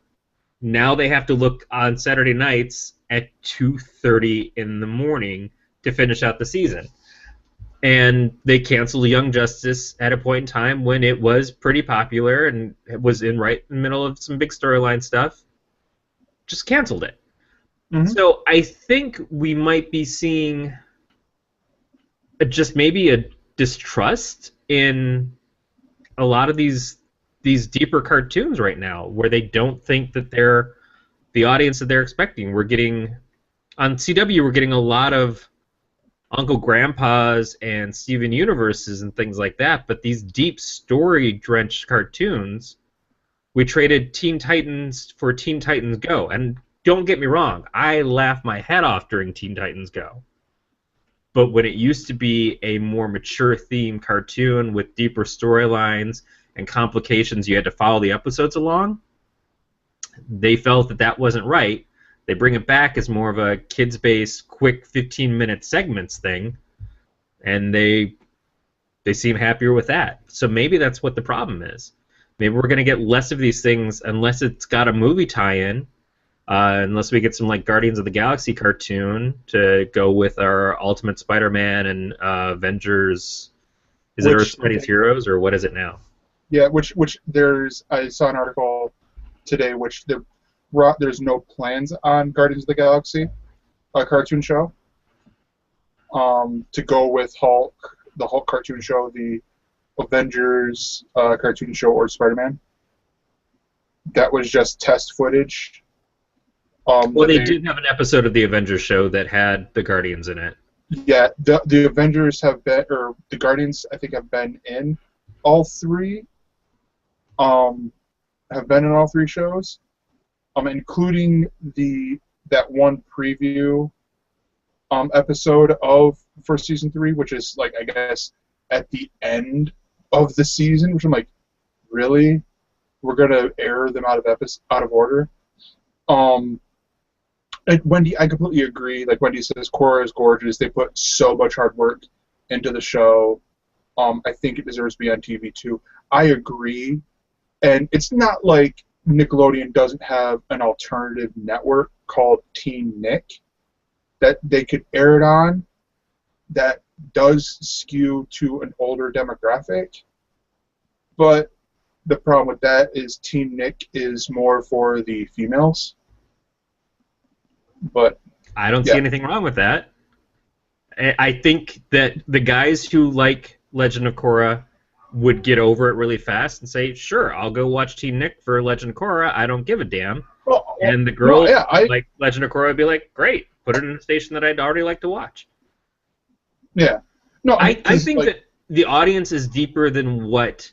Now they have to look on Saturday nights at 2:30 in the morning to finish out the season. And they canceled Young Justice at a point in time when it was pretty popular and it was right in the middle of some big storyline stuff. Just canceled it. Mm-hmm. So I think we might be seeing just maybe a distrust in a lot of these deeper cartoons right now, where they don't think that they're the audience that they're expecting. We're getting on CW, we're getting a lot of Uncle Grandpas and Steven Universes and things like that, but these deep story-drenched cartoons, we traded Teen Titans for Teen Titans Go. And don't get me wrong, I laughed my head off during Teen Titans Go. But when it used to be a more mature theme cartoon with deeper storylines and complications, you had to follow the episodes along, they felt that that wasn't right. They bring it back as more of a kids-based, quick 15-minute segments thing, and they seem happier with that. So maybe that's what the problem is. Maybe we're going to get less of these things unless it's got a movie tie-in, unless we get some like Guardians of the Galaxy cartoon to go with our Ultimate Spider-Man and Avengers. Is it Earth's Mightiest Heroes, or what is it now? Yeah, which I saw an article today there's no plans on Guardians of the Galaxy, a cartoon show, to go with the Hulk cartoon show, the Avengers cartoon show, or Spider-Man. That was just test footage. Well, they did have an episode of the Avengers show that had the Guardians in it. Yeah, the Avengers have been, or the Guardians, I think, have been in all three. Have been in all three shows. Including that one preview episode of for season 3, which is like, I guess, at the end of the season, which I'm like, really? We're gonna air them out of order? And Wendy, I completely agree. Like Wendy says, Korra is gorgeous. They put so much hard work into the show. I think it deserves to be on TV too. I agree, and it's not like Nickelodeon doesn't have an alternative network called Teen Nick that they could air it on that does skew to an older demographic. But the problem with that is Teen Nick is more for the females. But I don't see anything wrong with that. I think that the guys who like Legend of Korra would get over it really fast and say, sure, I'll go watch Teen Nick for Legend of Korra. I don't give a damn. And the girls like Legend of Korra would be like, great, put it in a station that I'd already like to watch. Yeah. No, I think that the audience is deeper than what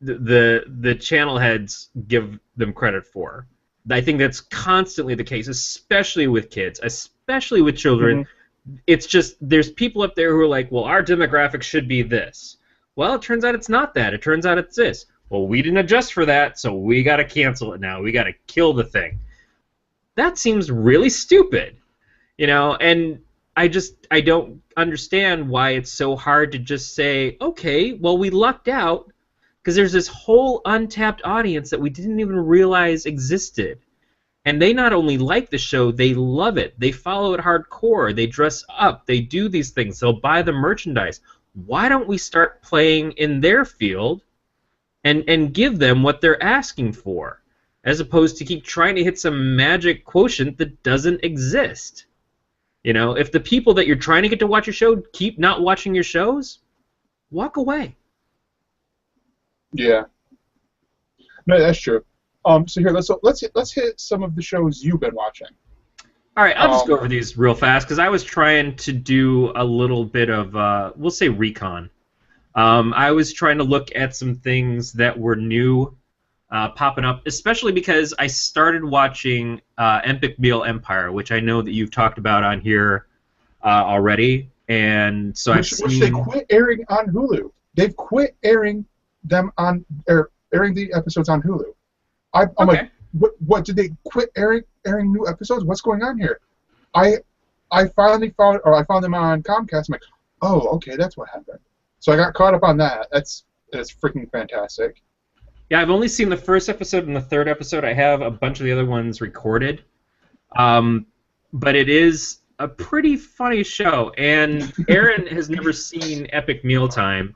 the channel heads give them credit for. I think that's constantly the case, especially with kids, especially with children. Mm-hmm. It's just there's people up there who are like, well, our demographic should be this. Well, it turns out it's not that. It turns out it's this. Well, we didn't adjust for that, so we got to cancel it now. We got to kill the thing. That seems really stupid, and I don't understand why it's so hard to just say, okay, well, we lucked out because there's this whole untapped audience that we didn't even realize existed. And they not only like the show, they love it. They follow it hardcore. They dress up. They do these things. They'll buy the merchandise. Why don't we start playing in their field and give them what they're asking for, as opposed to keep trying to hit some magic quotient that doesn't exist? If the people that you're trying to get to watch your show keep not watching your shows, walk away. Yeah. No, that's true. So here, let's hit some of the shows you've been watching. All right, I'll just go over these real fast because I was trying to do a little bit of, we'll say, recon. I was trying to look at some things that were new popping up, especially because I started watching Epic Meal Empire, which I know that you've talked about on here already, and so I've seen. Which they quit airing on Hulu. They've quit airing them on airing the episodes on Hulu. I'm okay. Like, what did they quit airing new episodes? What's going on here? I finally found them on Comcast. I'm like, oh, okay, that's what happened. So I got caught up on that. That's freaking fantastic. Yeah, I've only seen the first episode and the third episode. I have a bunch of the other ones recorded. But it is a pretty funny show. And Erin has never seen Epic Mealtime,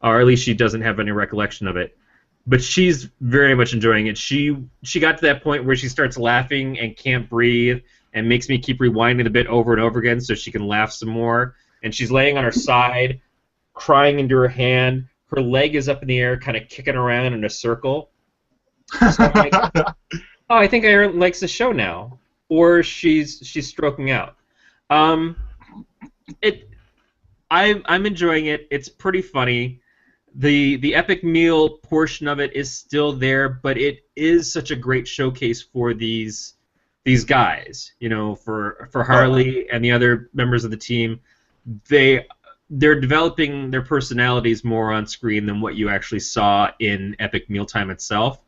or at least she doesn't have any recollection of it. But she's very much enjoying it. She got to that point where she starts laughing and can't breathe and makes me keep rewinding the bit over and over again so she can laugh some more. And she's laying on her side, crying into her hand. Her leg is up in the air, kind of kicking around in a circle. So I'm like, oh, I think Erin likes the show now, or she's stroking out. I'm enjoying it. It's pretty funny. The epic meal portion of it is still there, but it is such a great showcase for these guys. You know, for Harley and the other members of the team, they're developing their personalities more on screen than what you actually saw in Epic Mealtime itself,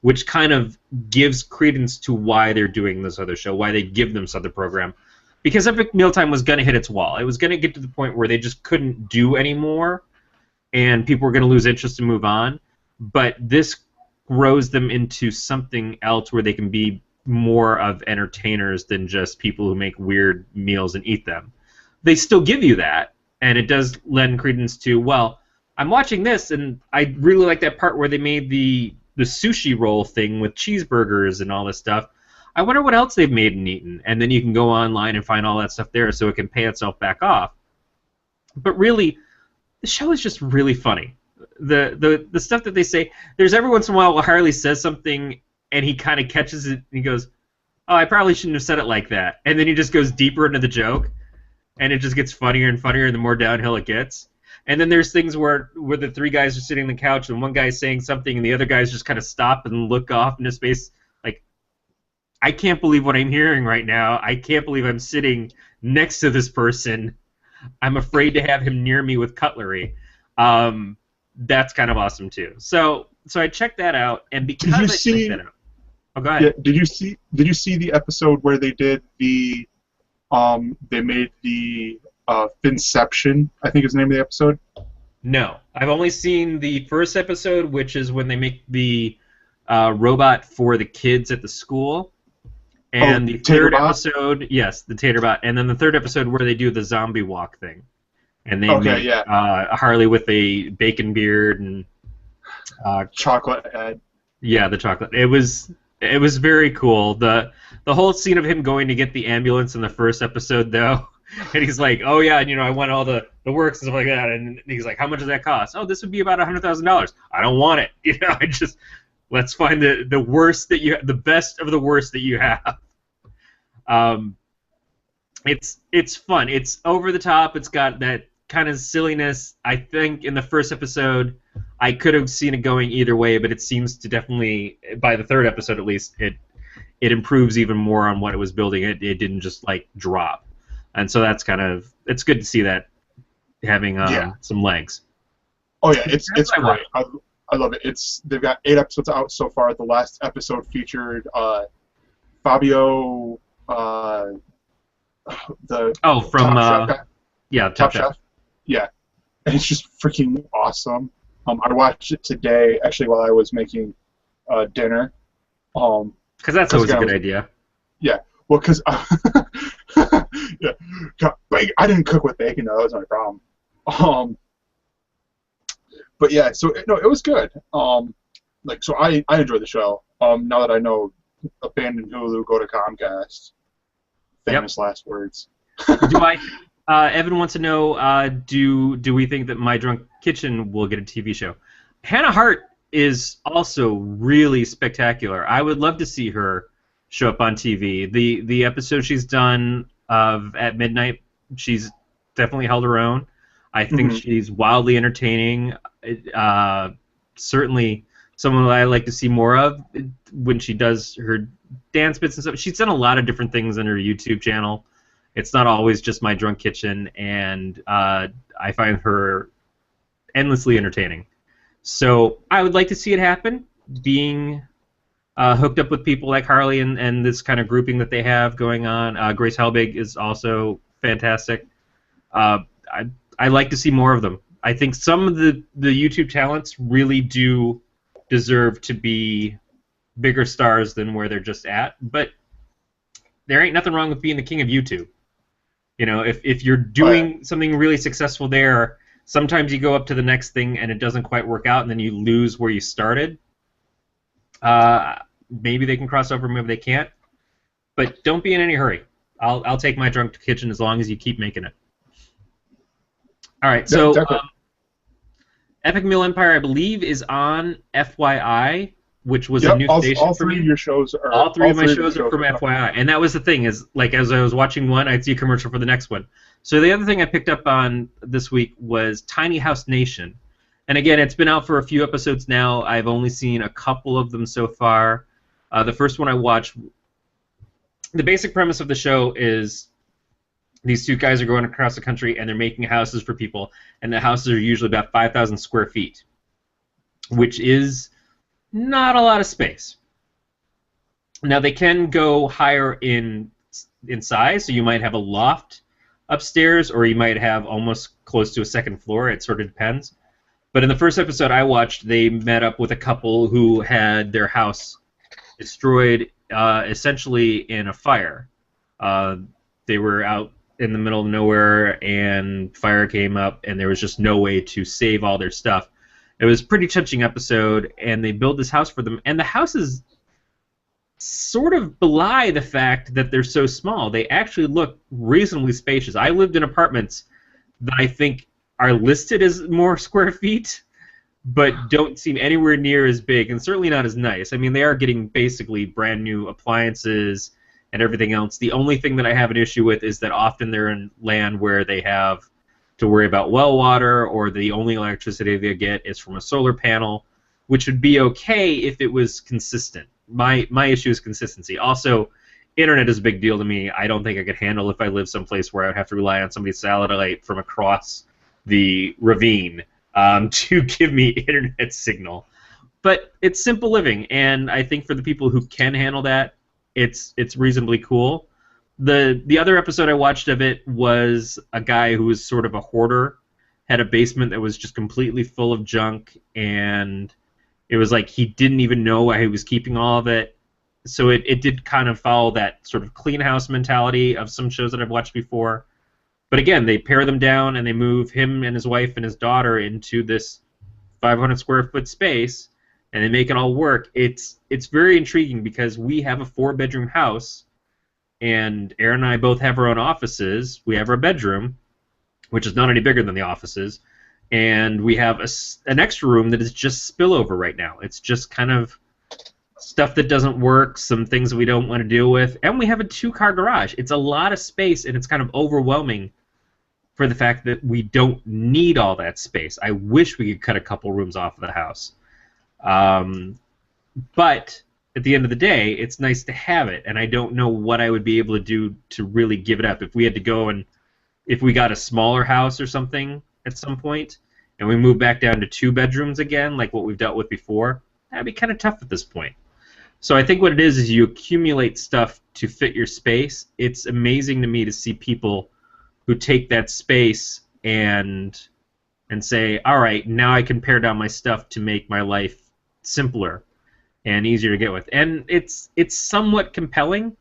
which kind of gives credence to why they're doing this other show, why they give them this other program. Because Epic Mealtime was going to hit its wall. It was going to get to the point where they just couldn't do anymore, and people were going to lose interest and move on. But this grows them into something else where they can be more of entertainers than just people who make weird meals and eat them. They still give you that, and it does lend credence to, well, I'm watching this, and I really like that part where they made the sushi roll thing with cheeseburgers and all this stuff. I wonder what else they've made and eaten. And then you can go online and find all that stuff there so it can pay itself back off. But really, the show is just really funny. The stuff that they say, there's every once in a while where Harley says something and he kind of catches it and he goes, oh, I probably shouldn't have said it like that. And then he just goes deeper into the joke. And it just gets funnier and funnier the more downhill it gets. And then there's things where the three guys are sitting on the couch and one guy's saying something and the other guys just kind of stop and look off into space like, I can't believe what I'm hearing right now. I can't believe I'm sitting next to this person. I'm afraid to have him near me with cutlery. That's kind of awesome too. So I checked that out, and because I checked that out. Oh, go ahead. Yeah, did you see the episode where they did the they made the Finception, I think is the name of the episode? No. I've only seen the first episode, which is when they make the robot for the kids at the school. And the third episode, yes, the Taterbot. And then the third episode where they do the zombie walk thing. And they make a Harley with a bacon beard and chocolate head. Yeah, the chocolate. It was very cool. The whole scene of him going to get the ambulance in the first episode, though, and he's like, "Oh yeah, I want all the works and stuff like that." And he's like, "How much does that cost?" "Oh, this would be about $100,000." "I don't want it." Let's find the worst that you have, the best of the worst that you have. It's fun. It's over the top. It's got that kind of silliness. I think in the first episode, I could have seen it going either way, but it seems to definitely, by the third episode at least, it improves even more on what it was building. It didn't just like drop, and so that's it's good to see that having some legs. Oh yeah, it's great. I love it. They've got 8 episodes out so far. The last episode featured Fabio, Top Chef. Yeah, and it's just freaking awesome. I watched it today actually while I was making dinner. Because that's always a good idea. Yeah, well, because I didn't cook with bacon though. That was my problem. But yeah, so it was good. So I enjoyed the show. Now that I know, abandon Hulu, go to Comcast. Famous last words. Evan wants to know, do we think that My Drunk Kitchen will get a TV show? Hannah Hart is also really spectacular. I would love to see her show up on TV. The episode she's done of At Midnight, she's definitely held her own. I think she's wildly entertaining. Certainly someone that I like to see more of when she does her dance bits and stuff. She's done a lot of different things on her YouTube channel. It's not always just My Drunk Kitchen, and I find her endlessly entertaining. So I would like to see it happen, being hooked up with people like Harley and this kind of grouping that they have going on. Grace Helbig is also fantastic. I like to see more of them. I think some of the YouTube talents really do deserve to be bigger stars than where they're just at, but there ain't nothing wrong with being the king of YouTube. You know, if you're doing something really successful there, sometimes you go up to the next thing and it doesn't quite work out, and then you lose where you started. Maybe they can cross over, maybe they can't. But don't be in any hurry. I'll take my drunk kitchen as long as you keep making it. All right, so Epic Meal Empire, I believe, is on FYI, which was a new station all for me. Of your shows are, all three of my shows are from FYI, and that was the thing, is like as I was watching one, I'd see a commercial for the next one. So the other thing I picked up on this week was Tiny House Nation, and again, it's been out for a few episodes now. I've only seen a couple of them so far. The first one I watched, the basic premise of the show is these two guys are going across the country and they're making houses for people, and the houses are usually about 5,000 square feet, which is not a lot of space. Now, they can go higher in size, so you might have a loft upstairs, or you might have almost close to a second floor. It sort of depends. But in the first episode I watched, they met up with a couple who had their house destroyed essentially in a fire. They were out in the middle of nowhere, and fire came up, and there was just no way to save all their stuff. It was a pretty touching episode, and they built this house for them, and the houses sort of belie the fact that they're so small. They actually look reasonably spacious. I lived in apartments that I think are listed as more square feet, but don't seem anywhere near as big, and certainly not as nice. I mean, they are getting basically brand new appliances and everything else. The only thing that I have an issue with is that often they're in land where they have to worry about well water, or the only electricity they get is from a solar panel, which would be okay if it was consistent. My issue is consistency. Also, internet is a big deal to me. I don't think I could handle if I lived someplace where I would have to rely on somebody's satellite from across the ravine to give me internet signal. But it's simple living, and I think for the people who can handle that, it's reasonably cool. The other episode I watched of it was a guy who was sort of a hoarder, had a basement that was just completely full of junk, and it was like he didn't even know why he was keeping all of it. So it did kind of follow that sort of clean house mentality of some shows that I've watched before. But again, they pare them down and they move him and his wife and his daughter into this 500 square foot space, and they make it all work. It's very intriguing because we have a 4-bedroom house, and Aaron and I both have our own offices. We have our bedroom, which is not any bigger than the offices, and we have an extra room that is just spillover right now. It's just kind of stuff that doesn't work, some things that we don't want to deal with, and we have a 2-car garage. It's a lot of space, and it's kind of overwhelming for the fact that we don't need all that space. I wish we could cut a couple rooms off of the house. But at the end of the day, it's nice to have it, and I don't know what I would be able to do to really give it up. If we had to go and if we got a smaller house or something at some point, and we move back down to 2 bedrooms again, like what we've dealt with before, that'd be kind of tough at this point. So I think what it is you accumulate stuff to fit your space. It's amazing to me to see people who take that space and say, all right, now I can pare down my stuff to make my life simpler and easier to get with. And it's somewhat compelling.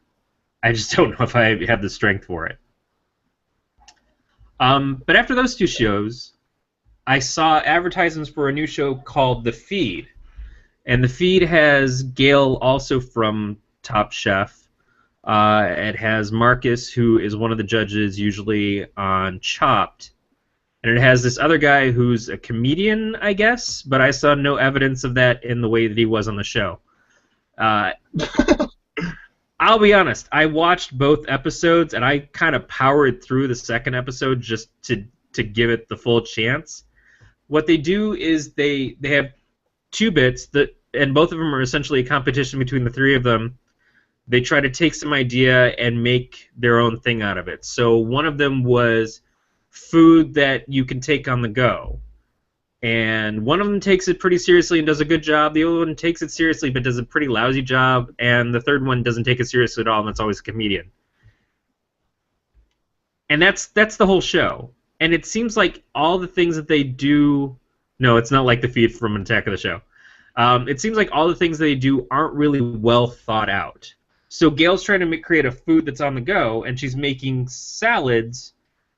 I just don't know if I have the strength for it. But after those 2 shows, I saw advertisements for a new show called The Feed. And The Feed has Gail, also from Top Chef. It has Marcus, who is one of the judges usually on Chopped. And it has this other guy who's a comedian, I guess, but I saw no evidence of that in the way that he was on the show. I'll be honest, I watched both episodes, and I kind of powered through the second episode just to give it the full chance. What they do is they have 2 bits, and both of them are essentially a competition between the 3 of them. They try to take some idea and make their own thing out of it. So one of them was food that you can take on the go. And one of them takes it pretty seriously and does a good job. The other one takes it seriously but does a pretty lousy job. And the third one doesn't take it seriously at all, and that's always a comedian. And that's the whole show. And it seems like all the things that they do... No, it's not like the feed from Attack of the Show. It seems like all the things they do aren't really well thought out. So Gail's trying to create a food that's on the go, and she's making salads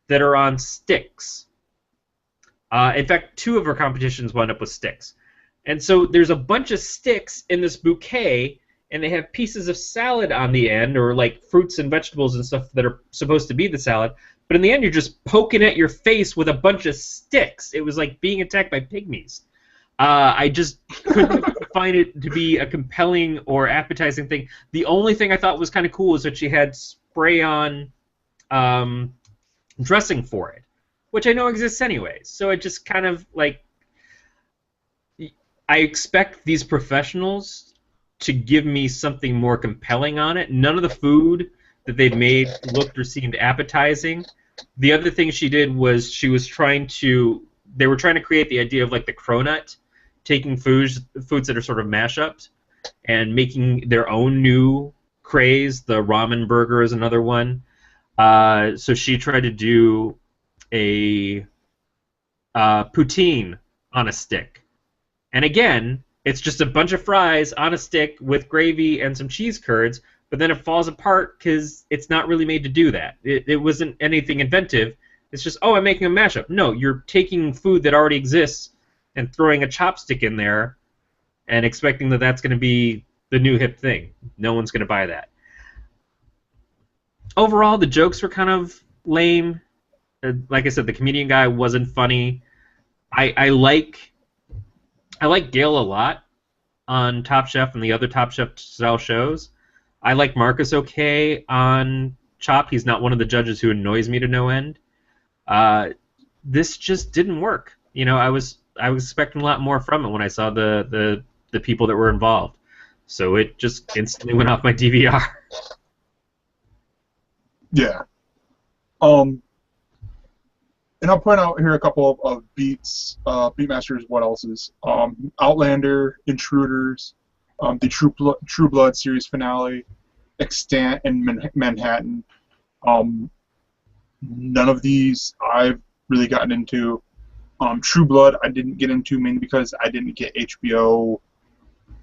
that are on sticks. In fact, 2 of her competitions wound up with sticks. And so there's a bunch of sticks in this bouquet, and they have pieces of salad on the end, or like fruits and vegetables and stuff that are supposed to be the salad. But in the end, you're just poking at your face with a bunch of sticks. It was like being attacked by pygmies. I just couldn't find it to be a compelling or appetizing thing. The only thing I thought was kind of cool is that she had spray-on dressing for it, which I know exists anyways. So it just kind of like, I expect these professionals to give me something more compelling on it. None of the food that they'd made looked or seemed appetizing. The other thing she did was they were trying to create the idea of like the cronut, taking foods that are sort of mashups and making their own new craze. The ramen burger is another one. So she tried to do a poutine on a stick. And again, it's just a bunch of fries on a stick with gravy and some cheese curds, but then it falls apart because it's not really made to do that. It wasn't anything inventive. It's just, oh, I'm making a mashup. No, you're taking food that already exists and throwing a chopstick in there and expecting that that's going to be the new hip thing. No one's going to buy that. Overall, the jokes were kind of lame. Like I said, the comedian guy wasn't funny. I like Gail a lot on Top Chef and the other Top Chef style shows. I like Marcus okay on Chopped. He's not one of the judges who annoys me to no end. This just didn't work. You know, I was expecting a lot more from it when I saw the people that were involved. So it just instantly went off my DVR. Yeah. And I'll point out here a couple of Beatmasters. What else is Outlander, Intruders, the True Blood series finale, Extant, and Manhattan. None of these I've really gotten into. True Blood I didn't get into mainly because I didn't get HBO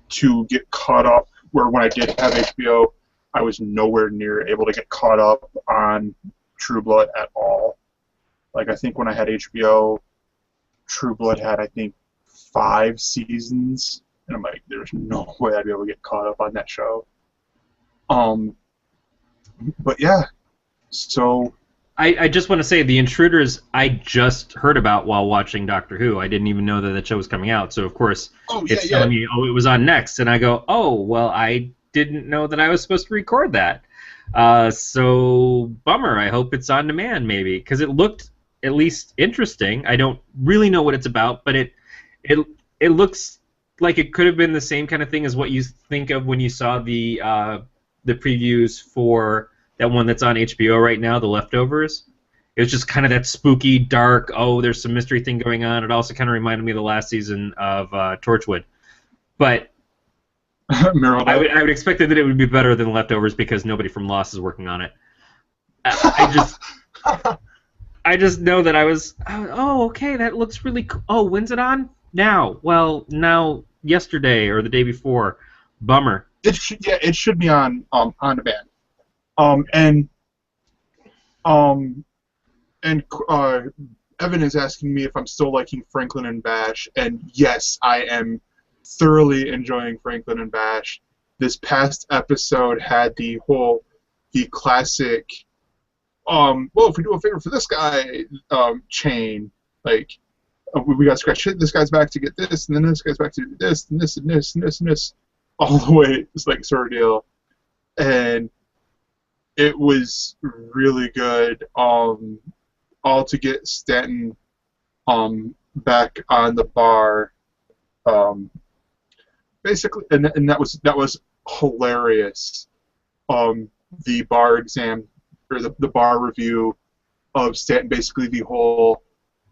to get caught up. Where when I did have HBO, I was nowhere near able to get caught up on True Blood at all. Like, I think when I had HBO, True Blood had, I think, 5 seasons. And I'm like, there's no way I'd be able to get caught up on that show. But yeah, so... I just want to say, The Intruders, I just heard about while watching Doctor Who. I didn't even know that that show was coming out. So, of course, it's telling me, oh, it was on next. And I go, oh, well, I didn't know that I was supposed to record that. So, bummer. I hope it's on demand, maybe. Because it looked at least interesting. I don't really know what it's about, but it looks like it could have been the same kind of thing as what you think of when you saw the previews for that one that's on HBO right now, The Leftovers. It was just kind of that spooky, dark, oh, there's some mystery thing going on. It also kind of reminded me of the last season of Torchwood. But I would expect that it would be better than Leftovers because nobody from Lost is working on it. I just know that I was, oh, okay, that looks really cool. Oh, when's it on? Now. Well, now, yesterday or the day before. Bummer. It should be on demand. And Evan is asking me if I'm still liking Franklin and Bash, and yes, I am thoroughly enjoying Franklin and Bash. This past episode had the classic, well, if we do a favor for this guy, chain, like, we got to scratch this guy's back to get this, and then this guy's back to do this, and this, and this, and this, and this, all the way, it's like sort of deal. And it was really good, all to get Stanton back on the bar, basically, and that was hilarious. The bar exam, or the bar review of Stanton, basically the whole,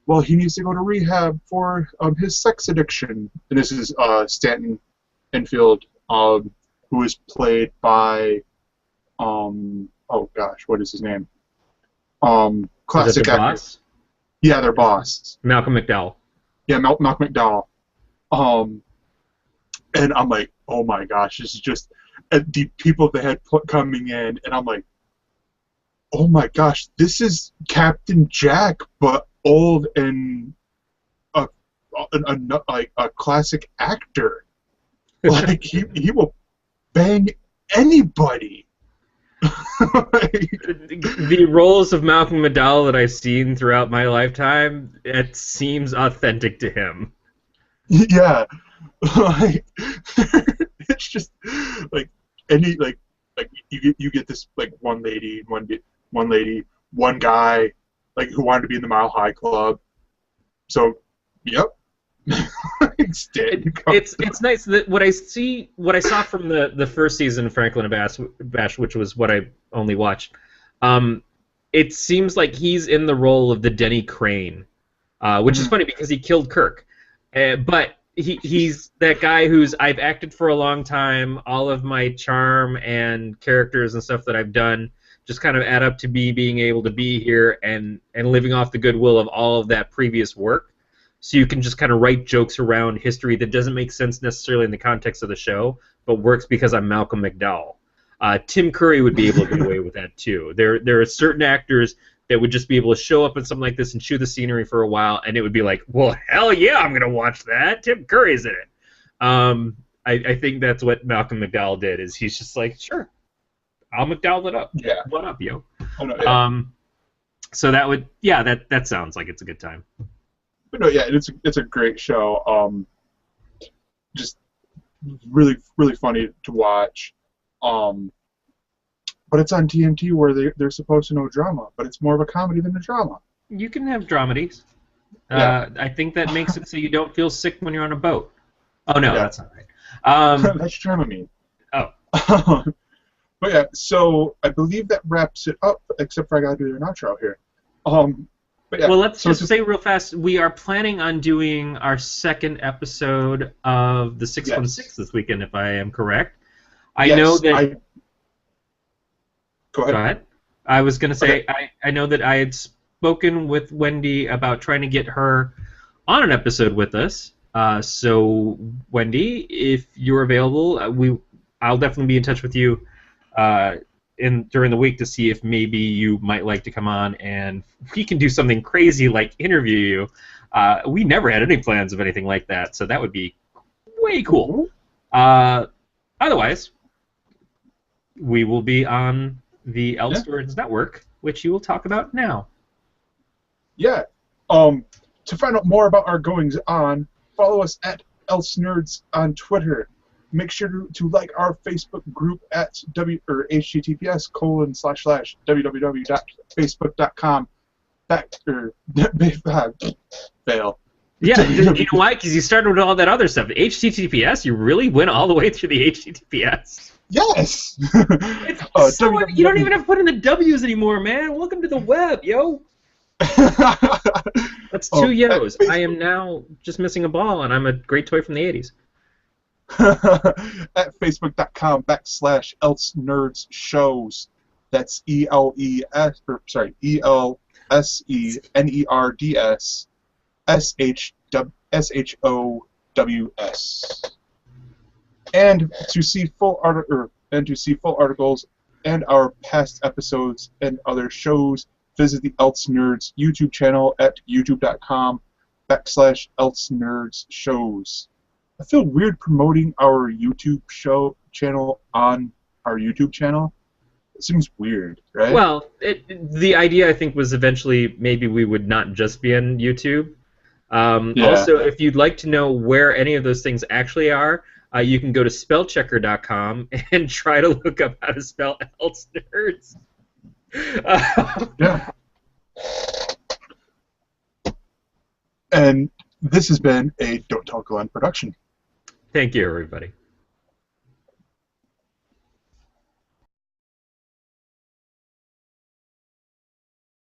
well, he needs to go to rehab for his sex addiction. And this is Stanton Enfield, who is played by, oh gosh, what is his name? Classic actor. Boss? Yeah, their boss. Malcolm McDowell. Yeah, Malcolm McDowell. And I'm like, oh my gosh, this is just, at the people they had put coming in, and I'm like, oh my gosh, this is Captain Jack, but old and like a classic actor. Like he will bang anybody. The roles of Malcolm McDowell that I've seen throughout my lifetime, it seems authentic to him. Yeah, like it's just like any like you get this like one lady, one guy like who wanted to be in the Mile High Club. So, yep. It's nice that what I saw from the first season of Franklin and Bash, which was what I only watched. It seems like he's in the role of the Denny Crane, which is funny because he killed Kirk, but he's that guy who's I've acted for a long time. All of my charm and characters and stuff that I've done just kind of add up to being able to be here and living off the goodwill of all of that previous work. So you can just kind of write jokes around history that doesn't make sense necessarily in the context of the show, but works because I'm Malcolm McDowell. Tim Curry would be able to get away with that too. There are certain actors that would just be able to show up in something like this and chew the scenery for a while, and it would be like, well, hell yeah, I'm going to watch that. Tim Curry's in it. I think that's what Malcolm McDowell did, is he's just like, sure, I'll McDowell it up. Yeah. What up, yo? Oh, no, yeah. So that would, yeah, that sounds like it's a good time. But no, yeah, it's a great show. Just really funny to watch. But it's on TNT where they're supposed to know drama, but it's more of a comedy than a drama. You can have dramedies. Yeah. I think that makes it so you don't feel sick when you're on a boat. Oh no, that's not right. That's Dramamine. Oh. But yeah, so I believe that wraps it up, except for I gotta do an outro here. But yeah, well, let's just say real fast, we are planning on doing our second episode of the 616 this weekend, if I am correct. I know that... Go ahead. I was going to say, okay. I know that I had spoken with Wendy about trying to get her on an episode with us. So, Wendy, if you're available, I'll definitely be in touch with you during the week to see if maybe you might like to come on and we can do something crazy like interview you. We never had any plans of anything like that, so that would be way cool. Otherwise, we will be on the Elseworlds Network, which you will talk about now. Yeah. To find out more about our goings on, follow us at Else Nerds on Twitter. Make sure to like our Facebook group at https://www.facebook.com fail. Yeah, you know why? Because you started with all that other stuff. HTTPS, you really went all the way through the HTTPS. Yes! You don't even have to put in the W's anymore, man. Welcome to the web, yo. That's two yos. I am now just missing a ball, and I'm a great toy from the 80s. At facebook.com/Else Nerds Shows. That's ELSNERDS And to see full articles and our past episodes and other shows, visit the Else Nerds YouTube channel at youtube.com/Else Nerds Shows. I feel weird promoting our YouTube channel on our YouTube channel. It seems weird, right? Well, the idea, I think, was eventually maybe we would not just be on YouTube. Also, if you'd like to know where any of those things actually are, you can go to spellchecker.com and try to look up how to spell Else Nerds. Yeah. And this has been a Don't Tell Glenn production. Thank you, everybody.